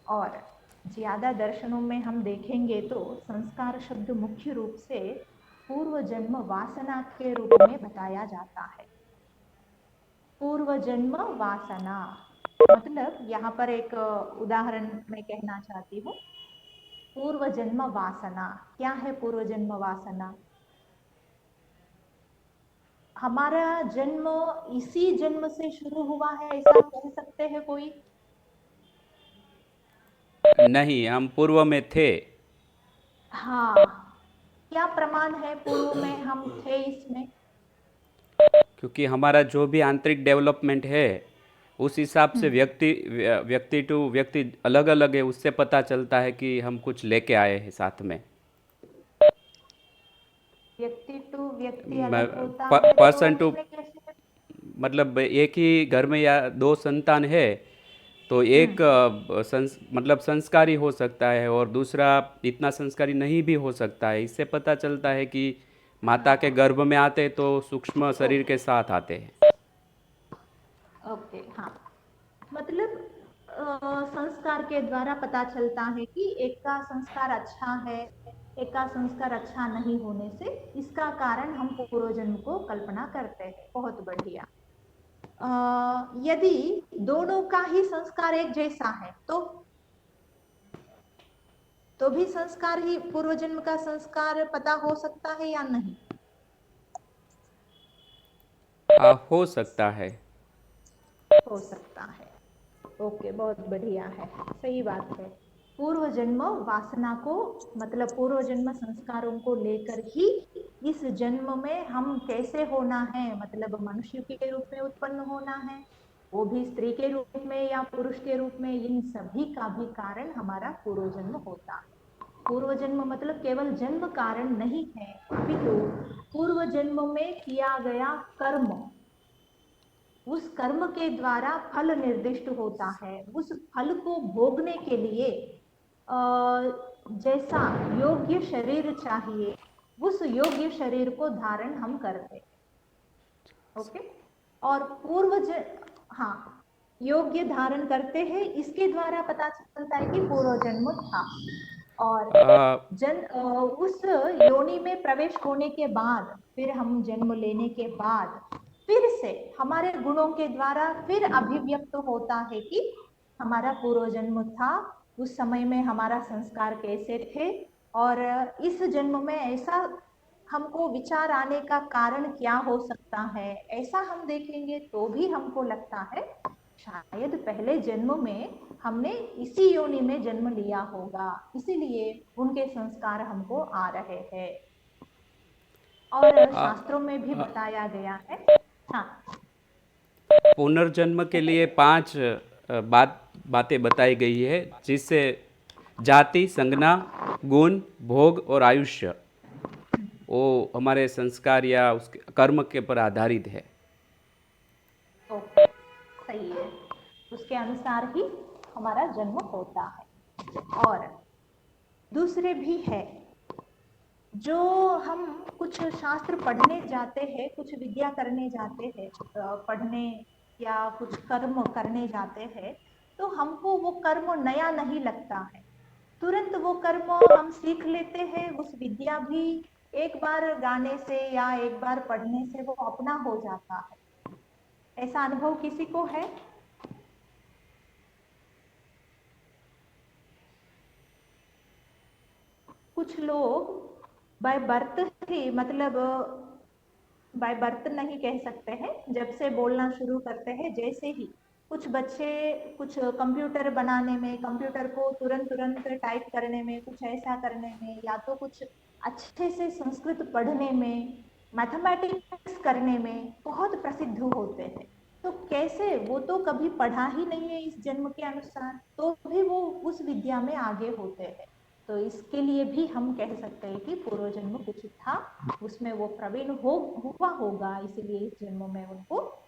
और ज्यादा दर्शनों में हम देखेंगे तो संस्कार शब्द मुख्य रूप से पूर्व जन्म वासना के रूप में बताया जाता है। पूर्व जन्म वासना मतलब, यहाँ पर एक उदाहरण मैं कहना चाहती हूँ। पूर्व जन्म वासना क्या है? पूर्व जन्म वासना, हमारा जन्म इसी जन्म से शुरू हुआ है ऐसा कह सकते हैं कोई? नहीं, हम पूर्व में थे। हाँ, क्या प्रमाण है पूर्व में हम थे इसमें? क्योंकि हमारा जो भी आंतरिक डेवलपमेंट है उस हिसाब से व्यक्ति टू व्यक्ति अलग अलग है, उससे पता चलता है कि हम कुछ लेके आए हैं साथ में। व्यक्ति टू व्यक्ति अलग होता है, पर्सन तो टू, उसमें कैसे? मतलब एक ही घर में या दो संतान है तो एक मतलब संस्कारी हो सकता है और दूसरा इतना संस्कारी नहीं भी हो सकता है। इससे पता चलता है कि माता के गर्भ में आते तो सूक्ष्म शरीर के साथ आते हैं। ओके, हाँ, मतलब संस्कार के द्वारा पता चलता है कि एक का संस्कार अच्छा है, एक का संस्कार अच्छा नहीं होने से इसका कारण हम पूर्वजन्म को कल्पना करते हैं। बहुत बढ़िया। यदि दोनों का ही संस्कार एक जैसा है तो भी संस्कार ही पूर्वजन्म का संस्कार पता हो सकता है या नहीं? हो सकता है। हो सकता है। ओके, बहुत बढ़िया है, सही बात है। पूर्व जन्म वासना को, मतलब पूर्व जन्म संस्कारों को लेकर ही इस जन्म में हम कैसे होना है, मतलब मनुष्य के रूप में उत्पन्न होना है, वो भी स्त्री के रूप में या पुरुष के रूप में, इन सभी का भी कारण हमारा पूर्व जन्म होता है। पूर्व जन्म मतलब केवल जन्म कारण नहीं है, अपितु पूर्व जन्म में किया गया कर्म, उस कर्म के द्वारा फल निर्दिष्ट होता है। उस फल को भोगने के लिए जैसा योग्य शरीर चाहिए, उस योग्य शरीर को धारण हम करते हैं। ओके, और हाँ, योग्य धारण करते हैं, इसके द्वारा पता चलता है कि पूर्व जन्म था। और उस योनि में प्रवेश होने के बाद, फिर हम जन्म लेने के बाद फिर से हमारे गुणों के द्वारा फिर अभिव्यक्त होता है कि हमारा पूर्व जन्म था, उस समय में हमारा संस्कार कैसे थे, और इस जन्म में ऐसा हमको विचार आने का कारण क्या हो सकता है। ऐसा हम देखेंगे तो भी हमको लगता है शायद पहले जन्म में हमने इसी योनि में जन्म लिया होगा, इसीलिए उनके संस्कार हमको आ रहे हैं। और शास्त्रों में भी बताया गया है। हाँ, पुनर्जन्म के लिए 5 बातें बताई गई है, जिससे जाति, संज्ञा, गुण, भोग और आयुष्य वो हमारे संस्कार या उसके कर्म के पर आधारित है। ओके, सही है, उसके अनुसार ही हमारा जन्म होता है। और दूसरे भी है, जो हम कुछ शास्त्र पढ़ने जाते हैं, कुछ विद्या करने जाते हैं, पढ़ने या कुछ कर्म करने जाते हैं, तो हमको वो कर्म नया नहीं लगता है, तुरंत वो कर्म हम सीख लेते हैं। उस विद्या भी एक बार गाने से या एक बार पढ़ने से वो अपना हो जाता है। ऐसा अनुभव किसी को है? कुछ लोग बाय बर्थ ही, मतलब बाय बर्थ नहीं कह सकते हैं, जब से बोलना शुरू करते हैं, जैसे ही कुछ बच्चे कुछ कंप्यूटर बनाने में, कंप्यूटर को तुरंत तुरंत टाइप करने में, कुछ ऐसा करने में, या तो कुछ अच्छे से संस्कृत पढ़ने में, मैथमेटिक्स करने में बहुत प्रसिद्ध होते हैं। तो कैसे, वो तो कभी पढ़ा ही नहीं है इस जन्म के अनुसार, तो भी वो उस विद्या में आगे होते हैं। तो इसके लिए भी हम कह सकते हैं कि पूर्व जन्म कुछ था, उसमें वो प्रवीण हुआ होगा, इसीलिए इस जन्म में उनको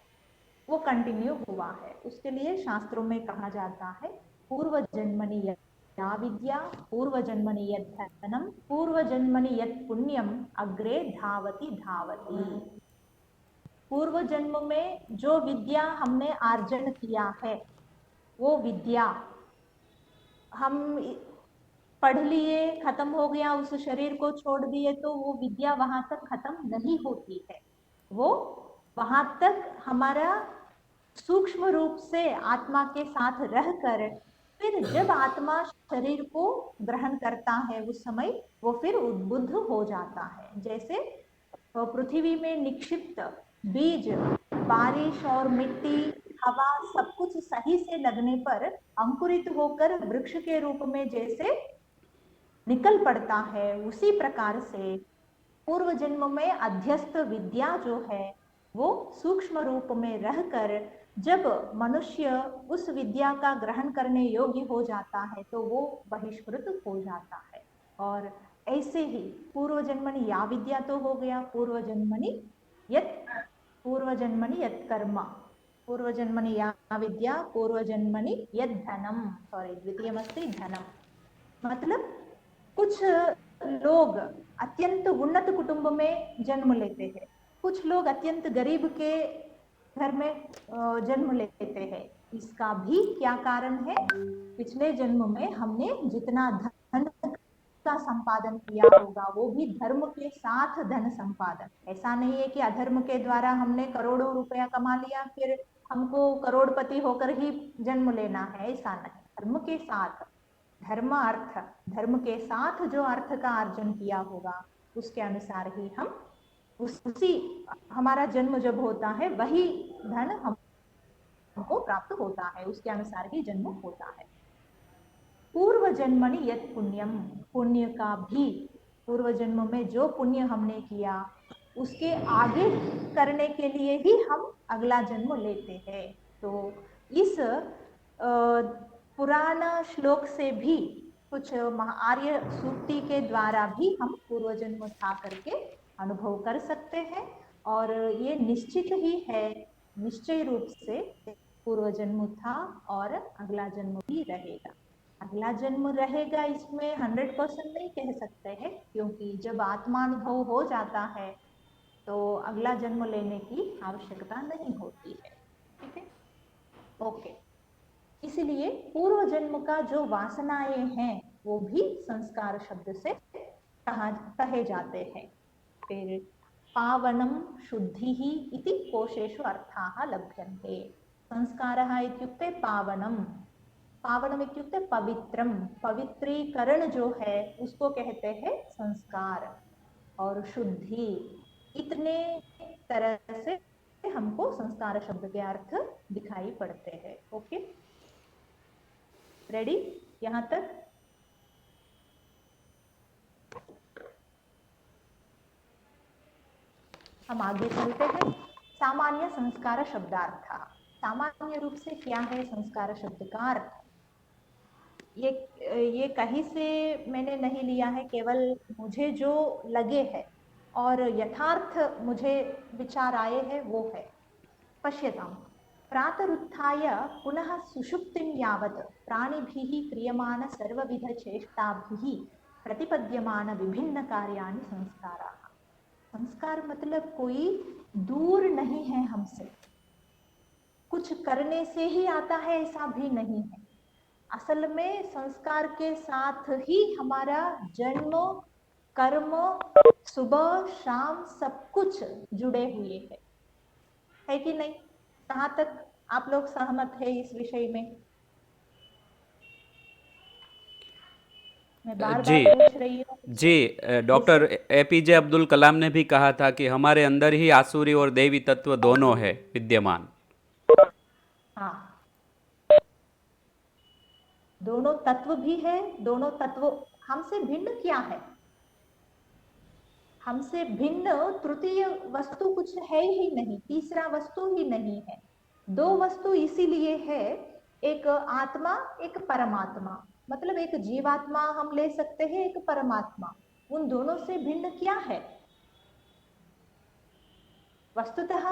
वो कंटिन्यू हुआ है। उसके लिए शास्त्रों में कहा जाता है, पूर्व जन्मनि या विद्या, पूर्व जन्मनि यत् धनम, पूर्व जन्मनि यत् पुण्यम, अग्रे धावति धावति। पूर्व जन्म में जो विद्या हमने आर्जन किया है, वो विद्या हम पढ़ लिए, खत्म हो गया, उस शरीर को छोड़ दिए, तो वो विद्या वहां तक खत्म नहीं होती है। वो वहां तक हमारा सूक्ष्म रूप से आत्मा के साथ रहकर, फिर जब आत्मा शरीर को ग्रहण करता है, उस समय वो फिर उद्बुद्ध हो जाता है। जैसे पृथ्वी में निक्षिप्त बीज, बारिश और मिट्टी, हवा सब कुछ सही से लगने पर अंकुरित होकर वृक्ष के रूप में जैसे निकल पड़ता है, उसी प्रकार से पूर्व जन्म में अध्यस्त विद्या जो है, वो सूक्ष्म रूप में रहकर जब मनुष्य उस विद्या का ग्रहण करने योग्य हो जाता है, तो वो बहिष्कृत हो जाता है। और ऐसे ही पूर्व जन्मनि या विद्या तो हो गया, पूर्व जन्मनि यत् कर्म, पूर्व जन्मनि या विद्या, पूर्व जन्मनि यत् धनम, सॉरी द्वितीयमस्ति धनम। मतलब कुछ लोग अत्यंत उन्नत कुटुंब में जन्म लेते हैं, कुछ लोग अत्यंत गरीब के घर में जन्म लेते हैं। इसका भी क्या कारण है? पिछले जन्म में हमने जितना धन का संपादन किया होगा, वो भी धर्म के साथ धन संपादन। ऐसा नहीं है कि अधर्म के द्वारा हमने करोड़ों रुपया कमा लिया, फिर हमको करोड़पति होकर ही जन्म लेना है, ऐसा नहीं। धर्म के साथ, धर्म अर्थ, धर्म के साथ जो अर्थ का अर्जन किया होगा, उसके अनुसार ही हम उसी हमारा जन्म जब होता है, वही धन हमको प्राप्त होता है, उसके अनुसार ही जन्म होता है। पूर्व जन्मनि यत् पुण्यम, पुण्य का भी पूर्व जन्म में जो पुण्य हमने किया उसके आगे करने के लिए ही हम अगला जन्म लेते हैं। तो इस पुराण श्लोक से भी कुछ आर्य सूक्ति के द्वारा भी हम पूर्व जन्म था करके अनुभव कर सकते हैं। और ये निश्चित ही है, निश्चय रूप से पूर्व जन्म था और अगला जन्म भी रहेगा। अगला जन्म रहेगा इसमें 100% नहीं कह सकते हैं, क्योंकि जब आत्मानुभव हो जाता है तो अगला जन्म लेने की आवश्यकता नहीं होती है। ठीक है, ओके। इसलिए पूर्व जन्म का जो वासनाएं हैं वो भी संस्कार शब्द से कहे जाते हैं। फिर पावनम शुद्धि ही इति कोशेषु अर्थाः लभ्यन्ते। संस्कारः इत्युक्ते पावनम, पावनम इत्युक्ते पवित्रम, पवित्रीकरण जो है उसको कहते हैं संस्कार। और शुद्धि, इतने तरह से हमको संस्कार शब्द के अर्थ दिखाई पड़ते हैं। ओके, रेडी यहां तक? हम आगे चलते हैं। सामान्य संस्कार शब्दार्थ। सामान्य रूप से क्या है संस्कार शब्द का अर्थ? ये कहीं से मैंने नहीं लिया है, केवल मुझे जो लगे है और यथार्थ मुझे विचार आए हैं वो है। पश्यताम्, प्रातरुत्थाय पुनः सुषुप्तिं यावत् प्राणिभिः क्रियमाण सर्वविध चेष्टाभिः प्रतिपद्यमान विभिन्न कार्याणि संस्काराः। संस्कार मतलब कोई दूर नहीं है हमसे, कुछ करने से ही आता है ऐसा भी नहीं है। असल में संस्कार के साथ ही हमारा जन्म, कर्म, सुबह शाम सब कुछ जुड़े हुए है कि नहीं? कहाँ तक आप लोग सहमत है इस विषय में? मैं बार जी बार पूछ रही हूँ। जी, डॉक्टर एपीजे अब्दुल कलाम ने भी कहा था कि हमारे अंदर ही आसुरी और देवी तत्व दोनों है विद्यमान। हाँ, दोनों तत्व भी है। दोनों तत्व हमसे भिन्न क्या है? हमसे भिन्न तृतीय वस्तु कुछ है ही नहीं, तीसरा वस्तु ही नहीं है। दो वस्तु इसीलिए है, एक आत्मा एक परमात्मा, मतलब एक जीवात्मा हम ले सकते हैं, एक परमात्मा। उन दोनों से भिन्न क्या है? वस्तुतः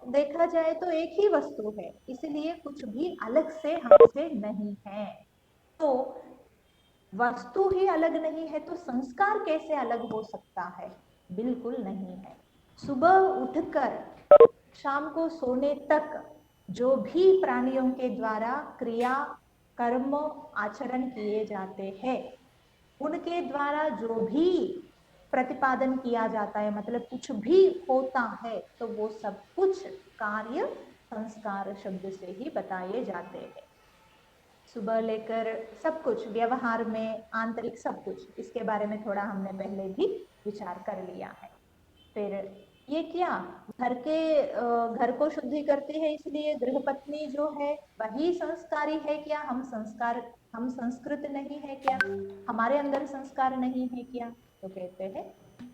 देखा जाए तो एक ही वस्तु है, इसलिए कुछ भी अलग से हमसे नहीं है। तो वस्तु ही अलग नहीं है तो संस्कार कैसे अलग हो सकता है? बिल्कुल नहीं है। सुबह उठकर शाम को सोने तक जो भी प्राणियों के द्वारा क्रिया, कर्म, आचरण किए जाते हैं, उनके द्वारा जो भी प्रतिपादन किया जाता है, मतलब कुछ भी होता है, तो वो सब कुछ कार्य संस्कार शब्द से ही बताए जाते हैं। सुबह लेकर सब कुछ, व्यवहार में आंतरिक सब कुछ, इसके बारे में थोड़ा हमने पहले भी विचार कर लिया है। फिर ये क्या घर को शुद्धि करती है, इसलिए गृहपत्नी जो है वही संस्कारी है क्या? हम संस्कृत नहीं है क्या? हमारे अंदर संस्कार नहीं है क्या? तो कहते हैं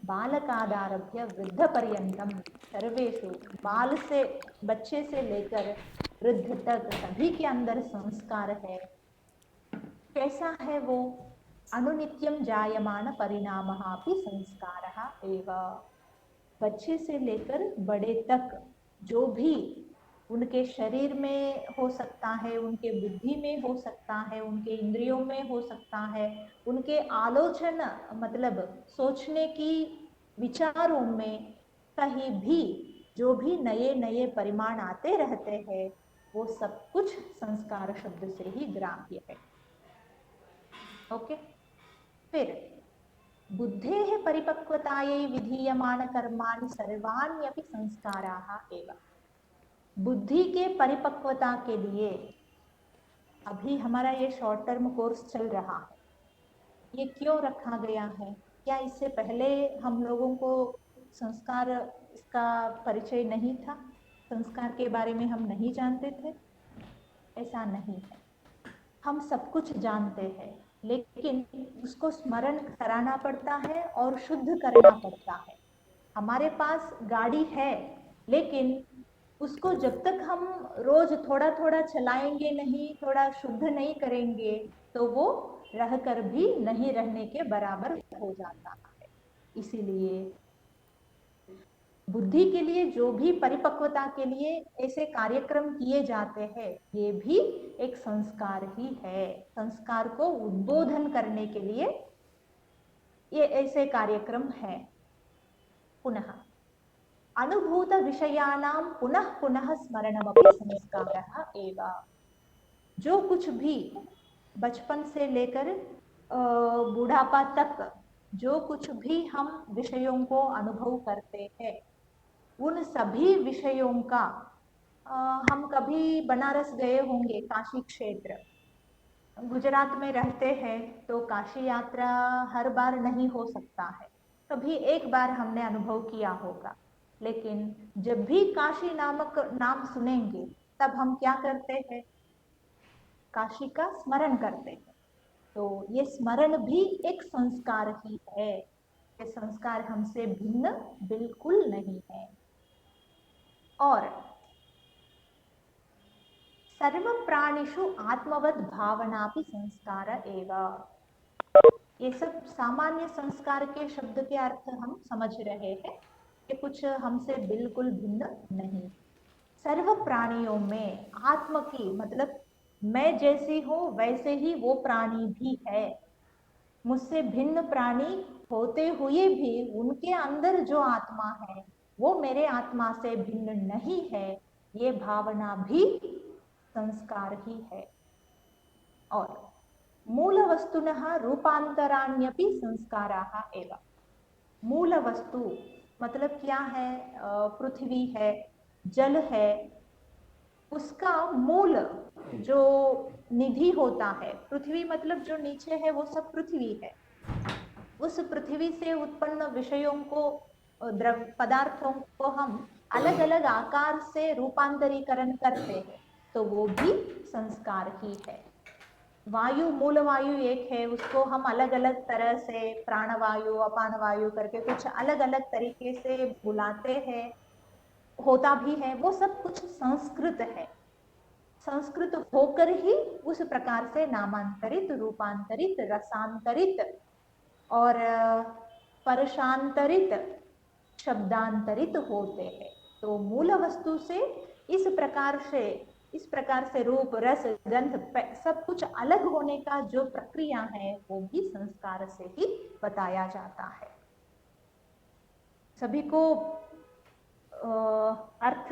बालकादारभ्य वृद्ध पर्यंतम सर्वेषु, बाल से, बच्चे से लेकर वृद्ध तक सभी के अंदर संस्कार है। कैसा है वो? अनुनित्यम जायमान परिणामः अपि संस्कारः एव। बच्चे से लेकर बड़े तक जो भी उनके शरीर में हो सकता है, उनके बुद्धि में हो सकता है, उनके इंद्रियों में हो सकता है, उनके आलोचना मतलब सोचने की विचारों में कहीं भी जो भी नए नए परिमाण आते रहते हैं, वो सब कुछ संस्कार शब्द से ही ग्राह्य है। ओके, फिर बुद्धेः परिपक्वतायै विधीयमान कर्माणि सर्वाण्यपि संस्काराः एव। बुद्धि के परिपक्वता के लिए अभी हमारा ये शॉर्ट टर्म कोर्स चल रहा है। ये क्यों रखा गया है? क्या इससे पहले हम लोगों को संस्कार इसका परिचय नहीं था? संस्कार के बारे में हम नहीं जानते थे? ऐसा नहीं है, हम सब कुछ जानते हैं। लेकिन उसको स्मरण कराना पड़ता है और शुद्ध करना पड़ता है। हमारे पास गाड़ी है, लेकिन उसको जब तक हम रोज थोड़ा थोड़ा चलाएंगे नहीं, थोड़ा शुद्ध नहीं करेंगे, तो वो रहकर भी नहीं रहने के बराबर हो जाता है। इसीलिए बुद्धि के लिए जो भी परिपक्वता के लिए ऐसे कार्यक्रम किए जाते हैं, ये भी एक संस्कार ही है। संस्कार को उद्बोधन करने के लिए ये ऐसे कार्यक्रम है। पुनः अनुभूत विषयानां पुनः पुनः स्मरणमपि संस्कारः एव। जो कुछ भी बचपन से लेकर बुढ़ापा तक जो कुछ भी हम विषयों को अनुभव करते हैं, उन सभी विषयों का हम कभी बनारस गए होंगे, काशी क्षेत्र, गुजरात में रहते हैं, तो काशी यात्रा हर बार नहीं हो सकता है, कभी एक बार हमने अनुभव किया होगा। लेकिन जब भी काशी नामक नाम सुनेंगे, तब हम क्या करते हैं? काशी का स्मरण करते हैं। तो ये स्मरण भी एक संस्कार ही है। ये संस्कार हमसे भिन्न बिल्कुल नहीं है। और सर्व प्राणिषु आत्मवत भावना भी संस्कार एव। ये सब सामान्य संस्कार के शब्द के अर्थ हम समझ रहे हैं, ये कुछ हमसे बिल्कुल भिन्न नहीं। सर्व प्राणियों में आत्म की मतलब मैं जैसी हूं वैसे ही वो प्राणी भी है। मुझसे भिन्न प्राणी होते हुए भी उनके अंदर जो आत्मा है वो मेरे आत्मा से भिन्न नहीं है, ये भावना भी संस्कार ही है। और मूल वस्तुनः रूपांतराण्यपि संस्काराः एव। मूल वस्तु मतलब क्या है? पृथ्वी है, जल है, उसका मूल जो निधि होता है, पृथ्वी मतलब जो नीचे है वो सब पृथ्वी है। उस पृथ्वी से उत्पन्न विषयों को, द्रव पदार्थों को हम अलग अलग आकार से रूपांतरीकरण करते हैं, तो वो भी संस्कार ही है। वायु, मूल वायु एक है, उसको हम अलग अलग तरह से प्राणवायु, अपान वायु करके कुछ अलग अलग तरीके से बुलाते हैं, होता भी है, वो सब कुछ संस्कृत है। संस्कृत होकर ही उस प्रकार से नामांतरित, रूपांतरित, रसांतरित और परशांतरित, शब्दांतरित होते हैं। तो मूल वस्तु से इस प्रकार से रूप, रस, गंध सब कुछ अलग होने का जो प्रक्रिया है वो भी संस्कार से ही बताया जाता है। सभी को अर्थ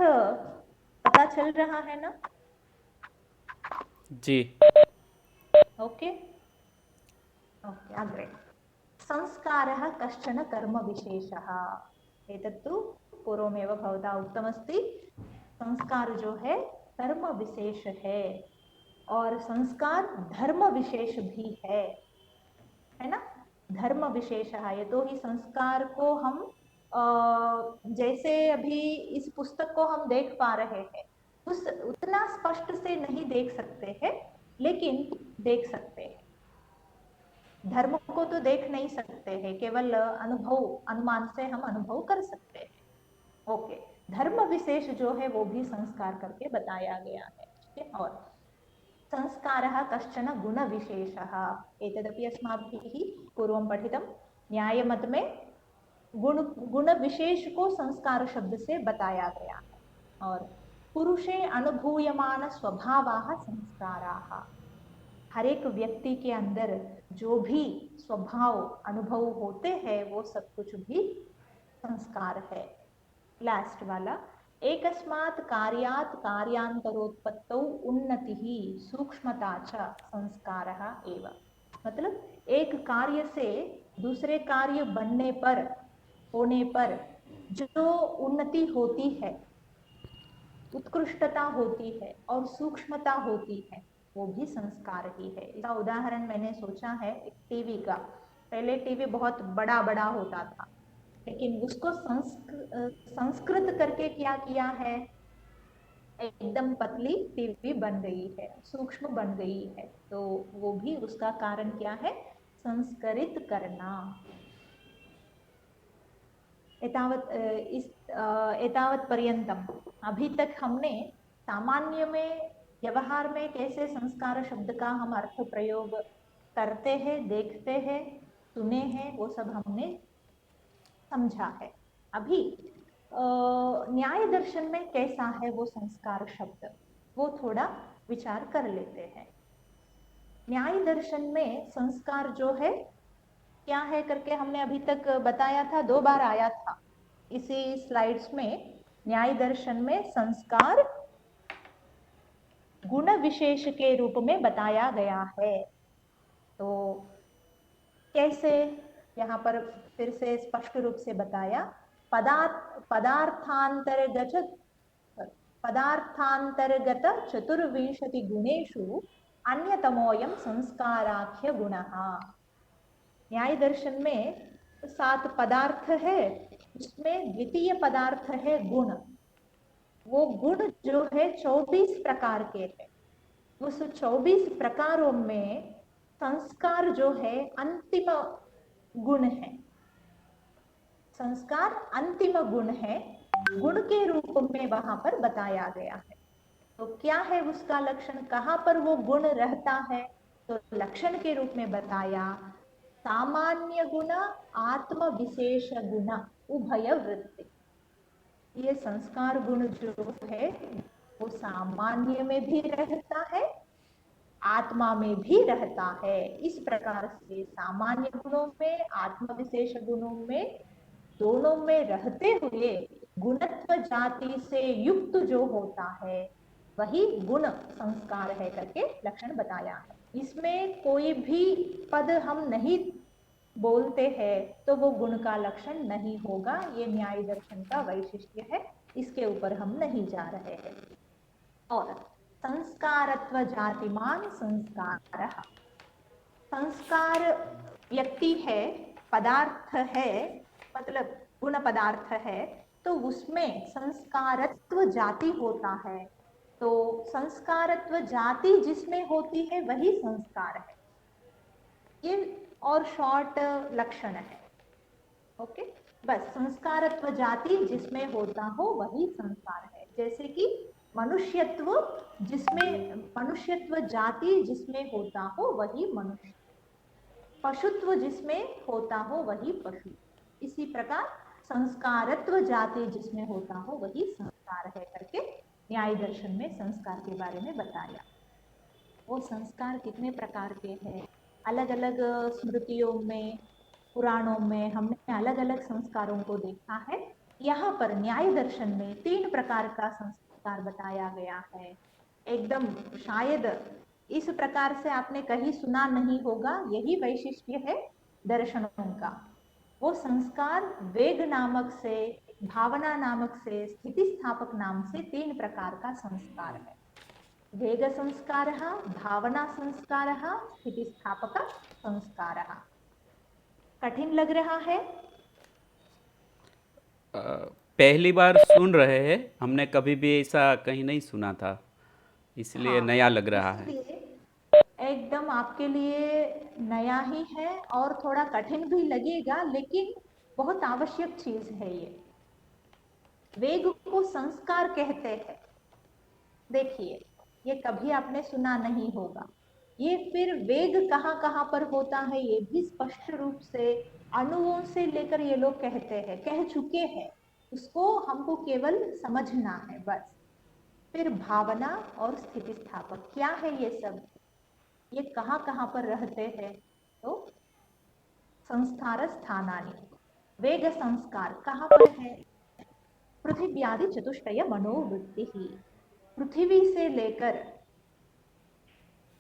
पता चल रहा है ना? जी। ओके ओके, अग्रे। संस्कारः कश्चन कर्मविशेषः। एतत्तु पूर्वमेव भवता उक्तमस्ति। संस्कार जो है कर्म विशेष है और संस्कार धर्म विशेष भी है ना? धर्म विशेष है। ये तो ही संस्कार को हम जैसे अभी इस पुस्तक को हम देख पा रहे हैं, उतना स्पष्ट से नहीं देख सकते हैं, लेकिन देख सकते हैं। धर्म को तो देख नहीं सकते हैं, केवल अनुमान से हम अनुभव कर सकते हैं। ओके, धर्म विशेष जो है वो भी संस्कार करके बताया गया है। ठीक है? और संस्कारः कश्चन गुण विशेषः। एतदपि अस्माभिः पूर्वं पठितं। न्यायमत में गुण विशेष को संस्कार शब्द से बताया गया है। और पुरुषे अनुभूयमान स्वभावाः संस्काराः। हर एक व्यक्ति के अंदर जो भी स्वभाव अनुभव होते हैं वो सब कुछ भी संस्कार है। लास्ट वाला, एकस्मात् कार्यात् कार्यान्तरोत्पत्तौ उन्नतिः सूक्ष्मता च संस्कारः एव। मतलब एक कार्य से दूसरे कार्य बनने पर, होने पर जो उन्नति होती है, उत्कृष्टता होती है और सूक्ष्मता होती है, वो भी संस्कार ही है। इसका उदाहरण मैंने सोचा है एक टीवी का। पहले टीवी बहुत बड़ा बड़ा होता था, लेकिन उसको संस्कृत करके क्या किया है? एकदम पतली टीवी बन गई है, सूक्ष्म बन गई है, तो वो भी उसका कारण क्या है? संस्करित करना। एतावत पर्यंतम अभी तक हमने सामान्य में व्यवहार में कैसे संस्कार शब्द का हम अर्थ प्रयोग करते हैं, देखते हैं, सुने हैं, वो सब हमने समझा है। अभी न्याय दर्शन में कैसा है वो संस्कार शब्द, वो थोड़ा विचार कर लेते हैं। न्याय दर्शन में संस्कार जो है क्या है करके हमने अभी तक बताया था, 2 बार आया था इसी स्लाइड्स में। न्याय दर्शन में संस्कार गुण विशेष के रूप में बताया गया है। तो कैसे, यहाँ पर फिर से स्पष्ट रूप से बताया, पदार्थांतर्गत चतुर्विंशति गुणेषु अन्यतमोऽयं संस्काराख्य गुणः। न्याय दर्शन में 7 पदार्थ है, उसमें द्वितीय पदार्थ है गुण। वो गुण जो है 24 प्रकार के हैं। उस 24 प्रकारों में संस्कार जो है अंतिम गुण है। संस्कार अंतिम गुण है, गुण के रूप में वहां पर बताया गया है। तो क्या है उसका लक्षण, कहाँ पर वो गुण रहता है? तो लक्षण के रूप में बताया, सामान्य गुण, आत्म विशेष गुण, उभय वृत्ति। ये संस्कार गुण जो है वो सामान्य में भी रहता है, आत्मा में भी रहता है। इस प्रकार से सामान्य गुणों में, आत्म विशेष गुणों में, दोनों में रहते हुए गुणत्व जाति से युक्त जो होता है वही गुण संस्कार है करके लक्षण बताया है। इसमें कोई भी पद हम नहीं बोलते हैं तो वो गुण का लक्षण नहीं होगा। ये न्याय दर्शन का वैशिष्ट्य है, इसके ऊपर हम नहीं जा रहे हैं। और संस्कारत्व जातिमान संस्कार, संस्कार व्यक्ति है, पदार्थ है, मतलब गुण पदार्थ है, तो उसमें संस्कारत्व जाति होता है। तो संस्कारत्व जाति जिसमें होती है वही संस्कार है। ये और शॉर्ट लक्षण है। ओके, बस संस्कारत्व जाति जिसमें होता हो वही संस्कार है। जैसे कि मनुष्यत्व जाति जिसमें होता हो वही मनुष्य, पशुत्व जिसमें होता हो वही पशु। इसी प्रकार संस्कारत्व जाति जिसमें होता हो वही संस्कार है करके न्याय दर्शन में संस्कार के बारे में बताया। वो संस्कार कितने प्रकार के हैं, अलग अलग स्मृतियों में, पुराणों में हमने अलग अलग संस्कारों को देखा है। यहाँ पर न्याय दर्शन में 3 प्रकार का संस्कार बताया गया है। एकदम शायद इस प्रकार से आपने कहीं सुना नहीं होगा, यही वैशिष्ट्य है दर्शनों का। वो संस्कार वेग नामक से, भावना नामक से, स्थिति स्थापक नाम से 3 प्रकार का संस्कार है। वेग संस्कारः, भावना संस्कारः, स्थिति स्थापक संस्कारः। कठिन लग रहा है? पहली बार सुन रहे हैं, हमने कभी भी ऐसा कहीं नहीं सुना था, इसलिए हाँ, नया लग रहा है। इसलिए एकदम आपके लिए नया ही है और थोड़ा कठिन भी लगेगा, लेकिन बहुत आवश्यक चीज है ये। वेग को संस्कार कहते हैं। देखिए, ये कभी आपने सुना नहीं होगा। ये फिर वेग कहाँ कहाँ पर होता है ये भी स्पष्ट रूप से अणुओं से लेकर ये लोग कहते हैं, कह चुके हैं, उसको हमको केवल समझना है बस। फिर भावना और स्थिति स्थापक क्या है ये सब, ये कहाँ कहाँ पर रहते हैं? तो संस्कार स्थानानि, वेग संस्कार कहाँ पर है? पृथिव्यादि चतुष्टय मनोवृत्ति ही, पृथ्वी से लेकर,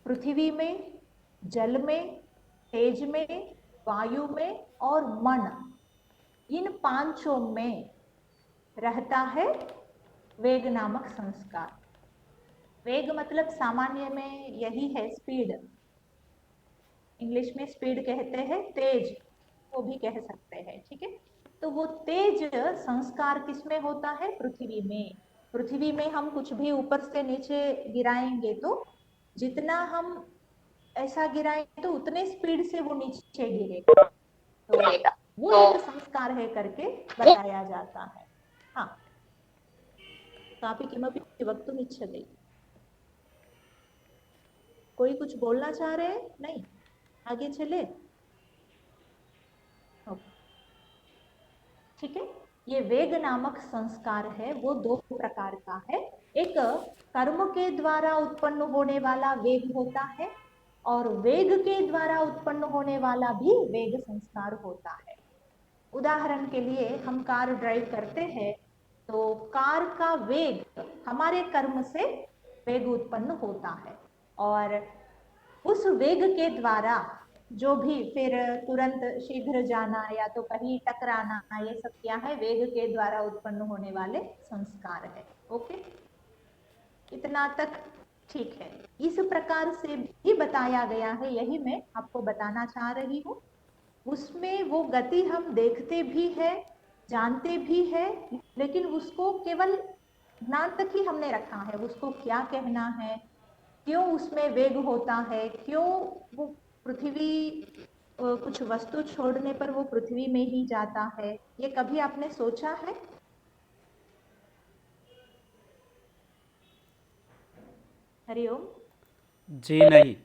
पृथ्वी में, जल में, तेज में, वायु में और मन, इन 5 में रहता है वेग नामक संस्कार। वेग मतलब सामान्य में यही है स्पीड, इंग्लिश में स्पीड कहते हैं, तेज वो भी कह सकते हैं, ठीक है। तो वो तेज संस्कार किसमें होता है? पृथ्वी में। पृथ्वी में हम कुछ भी ऊपर से नीचे गिराएंगे तो जितना हम ऐसा गिराएंगे तो उतने स्पीड से वो नीचे गिरेगा, तो वो एक संस्कार है करके बताया जाता है। हाँ, काफी किमपि वक्तुम् इच्छति, कोई कुछ बोलना चाह रहे हैं? नहीं, आगे चले। ओके, ठीक है। ये वेग नामक संस्कार है वो दो प्रकार का है। एक कर्म के द्वारा उत्पन्न होने वाला वेग होता है और वेग के द्वारा उत्पन्न होने वाला भी वेग संस्कार होता है। उदाहरण के लिए हम कार ड्राइव करते हैं तो कार का वेग हमारे कर्म से वेग उत्पन्न होता है और उस वेग के द्वारा जो भी फिर तुरंत शीघ्र जाना या तो कहीं टकराना, ये सब क्या है? वेग के द्वारा उत्पन्न होने वाले संस्कार है। ओके, इतना तक ठीक है। इस प्रकार से भी बताया गया है, यही मैं आपको बताना चाह रही हूँ। उसमें वो गति हम देखते भी है, जानते भी है, लेकिन उसको केवल ज्ञान तक ही हमने रखा है। उसको क्या कहना है, क्यों उसमें वेग होता है, क्यों वो पृथ्वी कुछ वस्तु छोड़ने पर वो पृथ्वी में ही जाता है, ये कभी आपने सोचा है? हरिओम। जी नहीं।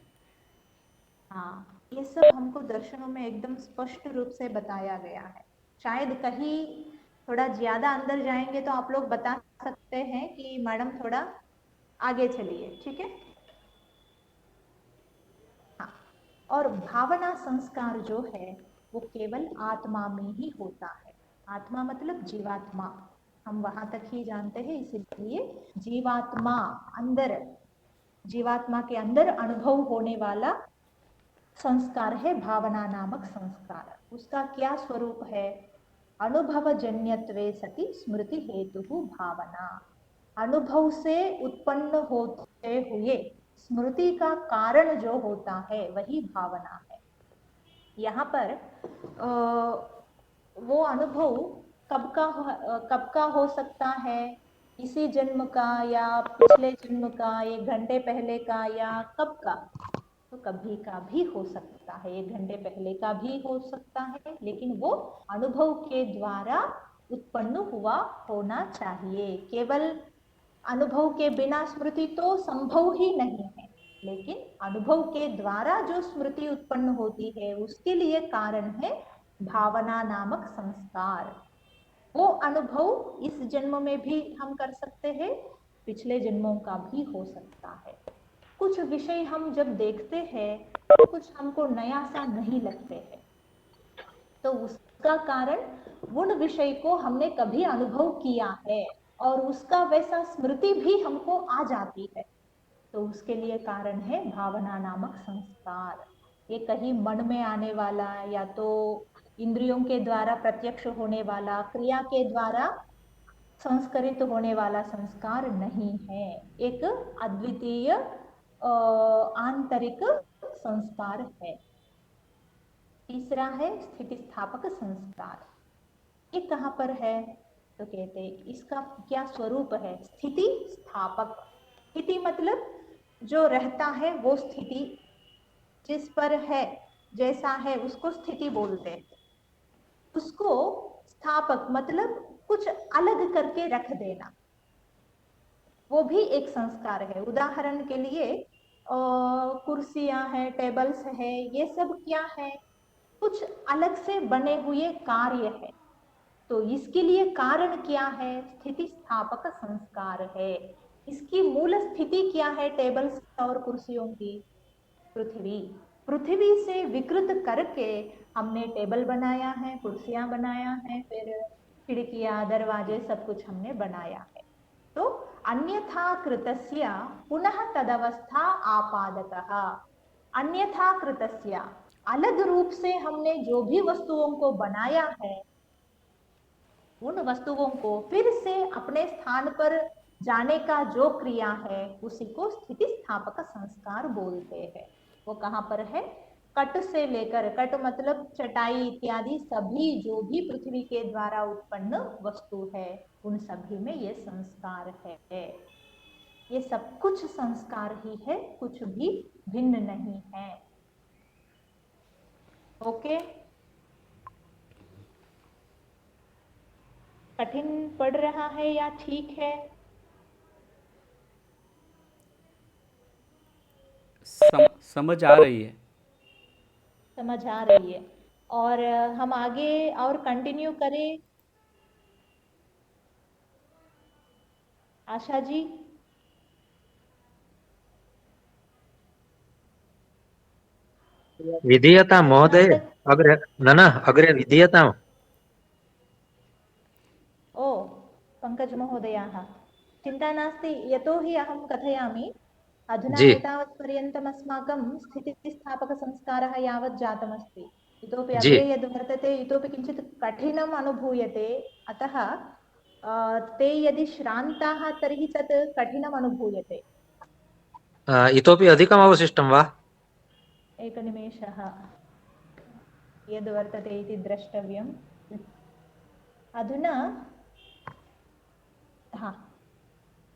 हाँ, ये सब हमको दर्शनों में एकदम स्पष्ट रूप से बताया गया है। शायद कहीं थोड़ा ज्यादा अंदर जाएंगे तो आप लोग बता सकते हैं कि मैडम थोड़ा आगे चलिए, ठीक है। हाँ, और भावना संस्कार जो है वो केवल आत्मा में ही होता है। आत्मा मतलब जीवात्मा, हम वहां तक ही जानते हैं, इसलिए जीवात्मा अंदर, जीवात्मा के अंदर अनुभव होने वाला संस्कार है भावना नामक संस्कार। उसका क्या स्वरूप है? अनुभव जन्यत्वे सति स्मृति हेतु भावना। अनुभव से उत्पन्न होते हुए स्मृति का कारण जो होता है वही भावना है। यहाँ पर वो अनुभव कब का हो सकता है? इसी जन्म का या पिछले जन्म का, 1 घंटे पहले का या कब का? तो कभी का भी हो सकता है, 1 घंटे पहले का भी हो सकता है, लेकिन वो अनुभव के द्वारा उत्पन्न हुआ होना चाहिए। केवल अनुभव के बिना स्मृति तो संभव ही नहीं है, लेकिन अनुभव के द्वारा जो स्मृति उत्पन्न होती है उसके लिए कारण है भावना नामक संस्कार। वो अनुभव इस जन्म में भी हम कर सकते हैं, पिछले जन्मों का भी हो सकता है। कुछ विषय हम जब देखते हैं तो कुछ हमको नया सा नहीं लगते हैं, तो उसका कारण उन विषय को हमने कभी अनुभव किया है और उसका वैसा स्मृति भी हमको आ जाती है, तो उसके लिए कारण है भावना नामक संस्कार। ये कहीं मन में आने वाला या तो इंद्रियों के द्वारा प्रत्यक्ष होने वाला, क्रिया के द्वारा संस्करित होने वाला संस्कार नहीं है, एक अद्वितीय आंतरिक संस्कार है। तीसरा है स्थिति स्थापक संस्कार। ये कहाँ पर है? तो कहते हैं इसका क्या स्वरूप है? स्थिति स्थापक। स्थिति मतलब जो रहता है वो स्थिति, जिस पर है, जैसा है उसको स्थिति बोलते हैं। उसको स्थापक मतलब कुछ अलग करके रख देना, वो भी एक संस्कार है। उदाहरण के लिए कुर्सियां हैं, टेबल्स है, ये सब क्या है? कुछ अलग से बने हुए कार्य है, तो इसके लिए कारण क्या है? स्थिति स्थापक संस्कार है। इसकी मूल स्थिति क्या है टेबल्स और कुर्सियों की? पृथ्वी। पृथ्वी से विकृत करके हमने टेबल बनाया है, कुर्सियां बनाया है, फिर खिड़कियां, दरवाजे, सब कुछ हमने बनाया है। तो अन्यथा कृतस्य पुनः तदवस्था आपादकः। अन्यथा कृतस्य, अलग रूप से हमने जो भी वस्तुओं को बनाया है, उन वस्तुओं को फिर से अपने स्थान पर जाने का जो क्रिया है उसी को स्थिति स्थापक संस्कार बोलते हैं। वो कहाँ पर है? कट से लेकर, कट मतलब चटाई इत्यादि, सभी जो भी पृथ्वी के द्वारा उत्पन्न वस्तु है उन सभी में ये संस्कार है। ये सब कुछ संस्कार ही है, कुछ भी भिन्न नहीं है। ओके, कठिन पड़ रहा है या ठीक है? समझ आ रही है। समझ आ रही है। और हम आगे और कंटिन्यू करें? आशा जी, विधीयतां महोदय, जहाँ तक अग्रे न अग्रे विधीयताम्। ओ पंकज महोदयाः, चिन्ता नास्ति, यतोहि अहं कथयामि। अधुना जी एतावत् पर्यन्तम् अस्माकं स्थितिस्थापकसंस्कारः यावत् जातमस्ति। इतोपि जी अग्रे यद् वर्तते इतोपि किञ्चित् कठिनम् अनुभूयते। अतः ते यदि श्रान्ताः तर्हि तत् कठिनम् अनुभूयते। इतोपि अधिकम् अवशिष्टं वा? एकनिमेषः, यद् वर्तते इति द्रष्टव्यम्। अधुना हा,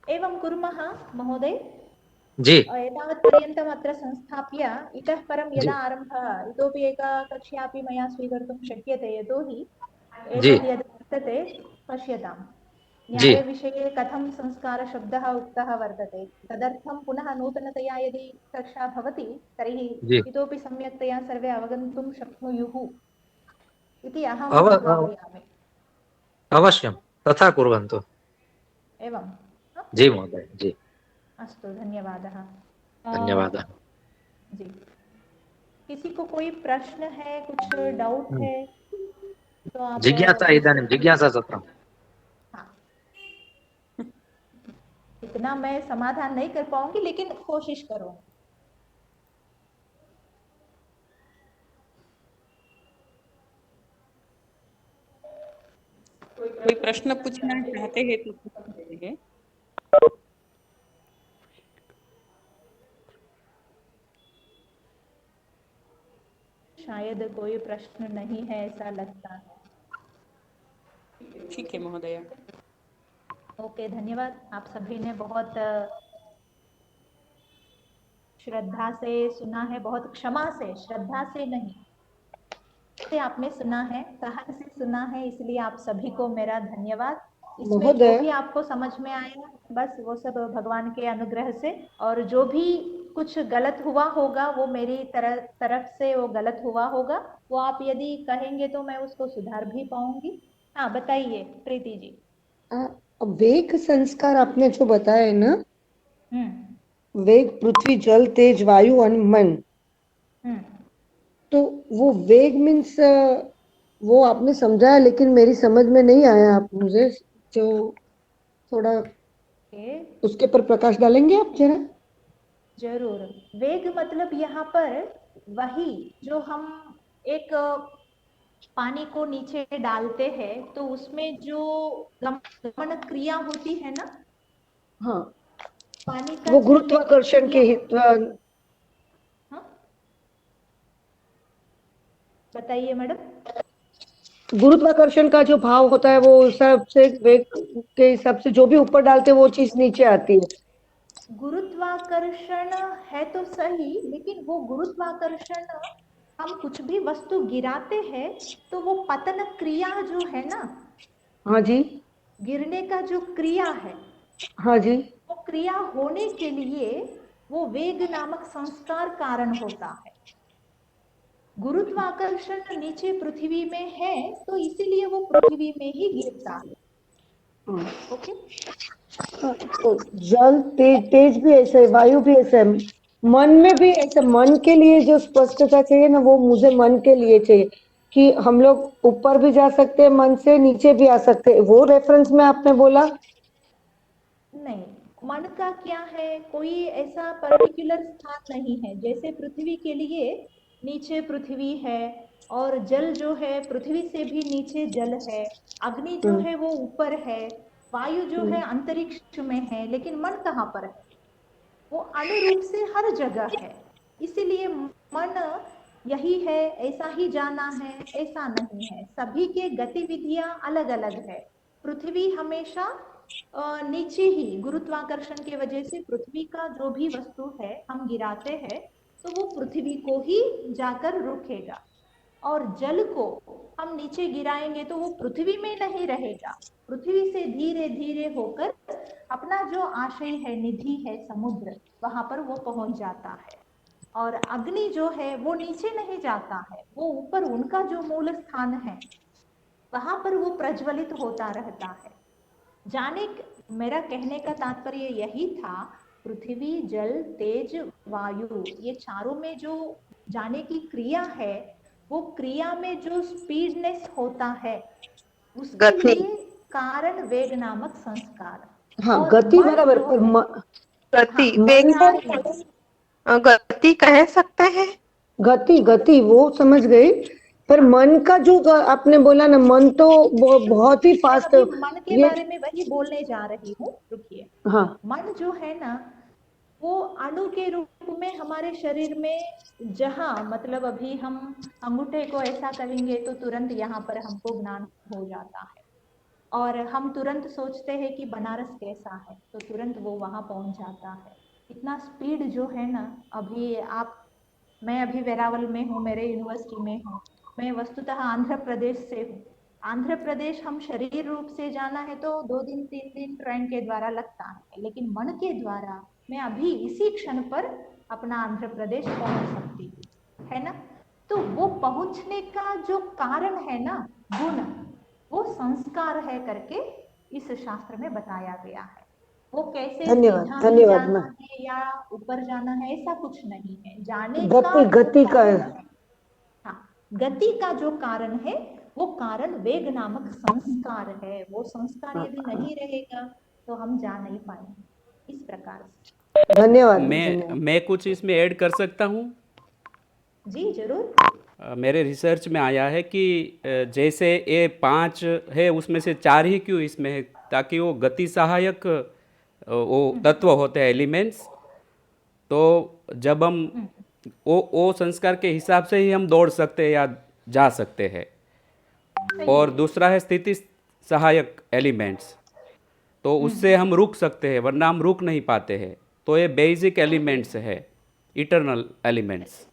एवं कुर्मः महोदय। जी एतावत् पर्यन्तम् अत्र संस्थाप्य इतः परं जी यदा आरम्भः, इतोपि एका कक्षा अपि मया स्वीकर्तुं शक्यते। यतोहि जी एतद् यद् वर्तते, पश्यताम्, जी न्यायविषये कथं संस्कारशब्दः उक्तः वर्तते, तदर्थं पुनः नूतनतया यदि कक्षा भवति तर्हि जी इतोपि सम्यक्तया सर्वे अवगन्तुं शक्नुयुः इति अव अहं भावयामि। अवश्यं तथा कुर्वन्तु। एवं हा? जी महोदय, जी अस्तु, धन्यवादः। धन्यवादः। जी, किसी को कोई प्रश्न है, कुछ डाउट है तो आप जिज्ञासा पूछ इदानीं सकते हैं। जिज्ञासा सत्रम्। हाँ, इतना मैं समाधान नहीं कर पाऊंगी लेकिन कोशिश करूंगी। कोई प्रश्न पूछना चाहते हैं तो पूछ सकते हैं। शायद कोई प्रश्न नहीं है ऐसा लगता है। ठीक है महोदया। ओके, धन्यवाद। आप सभी ने बहुत श्रद्धा से सुना है, बहुत क्षमा से, श्रद्धा से नहीं, से आपने सुना है, सहन से सुना है, इसलिए आप सभी को मेरा धन्यवाद। इसमें जो महोदय, भी आपको समझ में आया बस वो सब भगवान के अनुग्रह से, और जो भी कुछ गलत हुआ होगा वो मेरी तरफ से वो गलत हुआ होगा, वो आप यदि कहेंगे तो मैं उसको सुधार भी पाऊंगी। हाँ, बताइए प्रीति जी। वेग संस्कार आपने जो बताया है ना, हम्म वेग पृथ्वी जल तेज वायु और मन, हम्म तो वो वेग मीन्स वो आपने समझाया लेकिन मेरी समझ में नहीं आया। आप मुझे जो थोड़ा ओके, उसके पर प्रकाश डालेंगे आप जरा? जरूर। वेग मतलब यहाँ पर वही जो हम एक पानी को नीचे डालते हैं तो उसमें जो गमन क्रिया होती है ना, हाँ, पानी का वो चलने की गुरुत्वाकर्षण के क्रिया। हाँ, बताइए मैडम। गुरुत्वाकर्षण का जो भाव होता है वो हिसाब से वेग के हिसाब से जो भी ऊपर डालते हैं वो चीज नीचे आती है। गुरुत्वाकर्षण है तो सही, लेकिन वो गुरुत्वाकर्षण, हम कुछ भी वस्तु गिराते हैं तो वो पतन क्रिया जो है ना, हाँ जी, गिरने का जो क्रिया है, हाँ जी। वो क्रिया होने के लिए वो वेग नामक संस्कार कारण होता है। गुरुत्वाकर्षण नीचे पृथ्वी में है तो इसीलिए वो पृथ्वी में ही गिरता है। ओके, तो जल तेज, तेज भी ऐसा है, वायु भी ऐसा है, मन में भी ऐसा। मन के लिए जो स्पष्टता चाहिए ना, वो मुझे मन के लिए चाहिए कि हम लोग ऊपर भी जा सकते हैं, मन से नीचे भी आ सकते हैं। वो रेफरेंस में आपने बोला? नहीं, मन का क्या है, कोई ऐसा पर्टिकुलर स्थान नहीं है। जैसे पृथ्वी के लिए नीचे पृथ्वी है, और जल जो है पृथ्वी से भी नीचे जल है, अग्नि जो है वो ऊपर है, वायु जो है अंतरिक्ष में है, लेकिन मन कहाँ पर है? वो अनुरूप से हर जगह है। इसीलिए मन यही है, ऐसा ही जाना है, ऐसा नहीं है। सभी के गतिविधियां अलग अलग है। पृथ्वी हमेशा नीचे ही, गुरुत्वाकर्षण की वजह से पृथ्वी का जो भी वस्तु है हम गिराते हैं तो वो पृथ्वी को ही जाकर रुकेगा, और जल को हम नीचे गिराएंगे तो वो पृथ्वी में नहीं रहेगा, पृथ्वी से धीरे धीरे होकर अपना जो आशय है, निधि है समुद्र, वहां पर वो पहुंच जाता है। और अग्नि जो है वो नीचे नहीं जाता है, वो ऊपर, उनका जो मूल स्थान है वहां पर वो प्रज्वलित होता रहता है। मेरा कहने का तात्पर्य यही था, पृथ्वी, जल, तेज, वायु, ये चारों में जो जाने की क्रिया है, वो क्रिया में जो स्पीडनेस होता है उसके गति लिए कारण वेग नामक संस्कार। हाँ, और गति मन बराबर, जो पर है, गति हाँ, वेग मन को गति कह सकते हैं। गति गति वो समझ गई, पर मन का जो आपने बोला ना, मन तो बहुत ही मैं फास्ट अभी मन के ये। बारे में वही बोलने जा रही हूँ, रुकिए। हाँ मन जो है ना, वो अणु के रूप में हमारे शरीर में, जहाँ मतलब अभी हम अंगूठे को ऐसा करेंगे तो तुरंत यहाँ पर हमको ज्ञान हो जाता है, और हम तुरंत सोचते हैं कि बनारस कैसा है तो तुरंत वो वहां पहुंच जाता है। इतना स्पीड जो है ना, अभी आप, मैं अभी वेरावल में हूँ, मेरे यूनिवर्सिटी में हूँ, मैं वस्तुतः आंध्र प्रदेश से हूँ। आंध्र प्रदेश हम शरीर रूप से जाना है तो 2 दिन 3 दिन ट्रेन के द्वारा लगता है, लेकिन मन के द्वारा मैं अभी इसी क्षण पर अपना आंध्र प्रदेश पहुंच सकती हूँ, है ना। तो वो पहुंचने का जो कारण है ना, गुण, वो संस्कार है करके इस शास्त्र में बताया गया है। वो कैसे धन्यवाद सीधा ही धन्यवाद। जाना मैं है या ऊपर जाना है, ऐसा कुछ नहीं है। जाने का गति जो गति का कारण है, हाँ, गति का जो कारण है वो कारण वेग नामक संस्कार है। वो संस्कार यदि नहीं रहेगा तो हम जा नहीं पाएंगे। इस प्रकार से। धन्यवाद धन्यवाद। मैं कुछ इसमें ऐड कर सकता हूँ। जी जरूर। मेरे रिसर्च में आया है कि जैसे ये 5 है उसमें से 4 ही क्यों इसमें है, ताकि वो गति सहायक वो तत्व होते हैं, एलिमेंट्स। तो जब हम वो संस्कार के हिसाब से ही हम दौड़ सकते हैं या जा सकते हैं। सही और है। दूसरा है स्थिति सहायक एलिमेंट्स, तो उससे हम रुक सकते हैं, वरना हम रुक नहीं पाते हैं। तो ये बेसिक एलिमेंट्स है, इटर्नल एलिमेंट्स।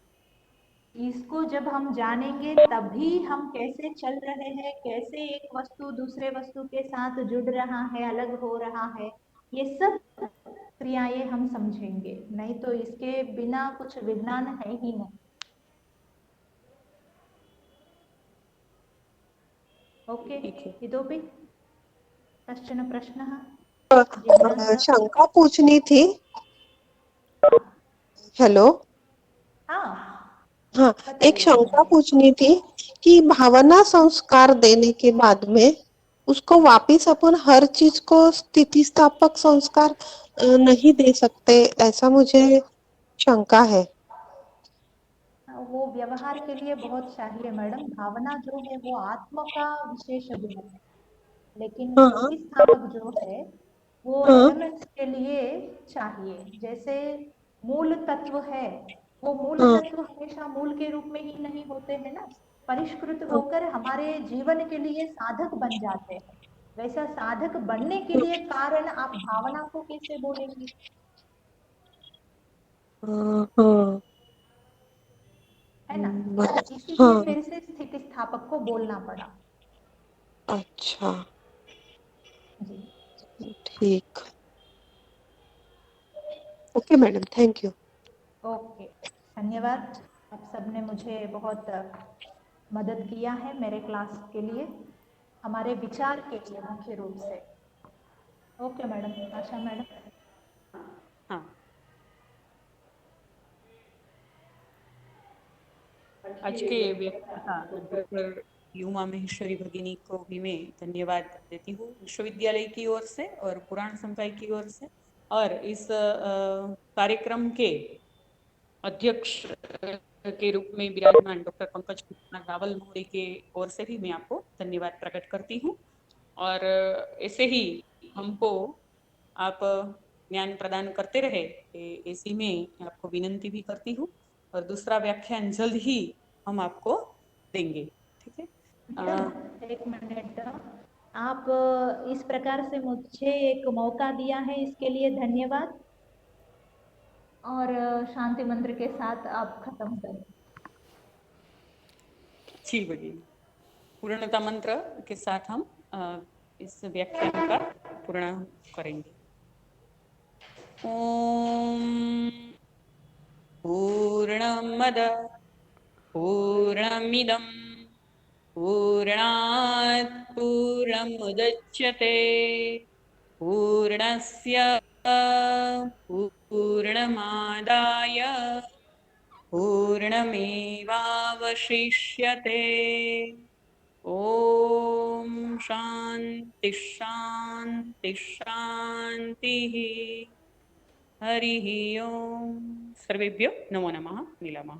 इसको जब हम जानेंगे तभी हम कैसे चल रहे हैं, कैसे एक वस्तु दूसरे वस्तु के साथ जुड़ रहा है, अलग हो रहा है, ये सब क्रियाएं हम समझेंगे, नहीं तो इसके बिना कुछ विज्ञान है ही नहीं। ओके, ठीक है। इतोपि कश्चन प्रश्नः, जिज्ञासा? शंका पूछनी थी। हेलो। हाँ हाँ, एक बताइए शंका बताइए। पूछनी थी कि भावना संस्कार देने के बाद में उसको वापिस अपन हर चीज को स्थितिस्थापक संस्कार नहीं दे सकते, ऐसा मुझे शंका है। वो व्यवहार के लिए बहुत चाहिए मैडम। भावना जो है वो आत्मा का विशेष गुण है, लेकिन हाँ स्थितिस्थापक जो है वो हाँ एलिमेंट्स के लिए चाहिए। जैसे मूल तत्व है, वो मूल हाँ तत्व हमेशा मूल के रूप में ही नहीं होते हैं ना, परिष्कृत हाँ होकर हमारे जीवन के लिए साधक बन जाते हैं। वैसा साधक बनने के लिए कारण आप भावना को कैसे बोलेंगे, हाँ हाँ है ना। इसीलिए हाँ, फिर से स्थितिस्थापक को बोलना पड़ा। अच्छा जी ठीक। Okay madam, thank you. Okay, धन्यवाद। आप सबने मुझे बहुत मदद किया है मेरे क्लास के लिए, हमारे विचार के लिए मुख्य रूप से। ओके मैडम, आशा मैडम। हाँ, आज के व्याख्याता डॉक्टर युमा महेश्वरी भगिनी को भी मैं धन्यवाद देती हूँ, विश्वविद्यालय की ओर से और पुराण संकाय की ओर से, और इस कार्यक्रम के अध्यक्ष के रूप में विराजमान डॉक्टर पंकज कुमार रावल महोदय के ओर से भी मैं आपको धन्यवाद प्रकट करती हूँ। और ऐसे ही हमको आप ज्ञान प्रदान करते रहे, ऐसी में आपको विनंती भी करती हूँ। और दूसरा व्याख्यान जल्द ही हम आपको देंगे। ठीक है। एक मिनट, आप इस प्रकार से मुझे एक मौका दिया है, इसके लिए धन्यवाद। और शांति मंत्र के साथ आप खत्म करें। जी भगिनी, पूर्णता मंत्र के साथ हम इस व्याख्यान का पूर्ण करेंगे। ओम पूर्णमद पूर्णमिदं पूर्णात् पूर्णमुदच्यते पूर्णस्य पूर्णमादाय पूर्णमेवावशिष्यते। ओम शांति शांति शांतिः। हरिः ओम। सर्वेभ्यो नमो नमः। मिलामः।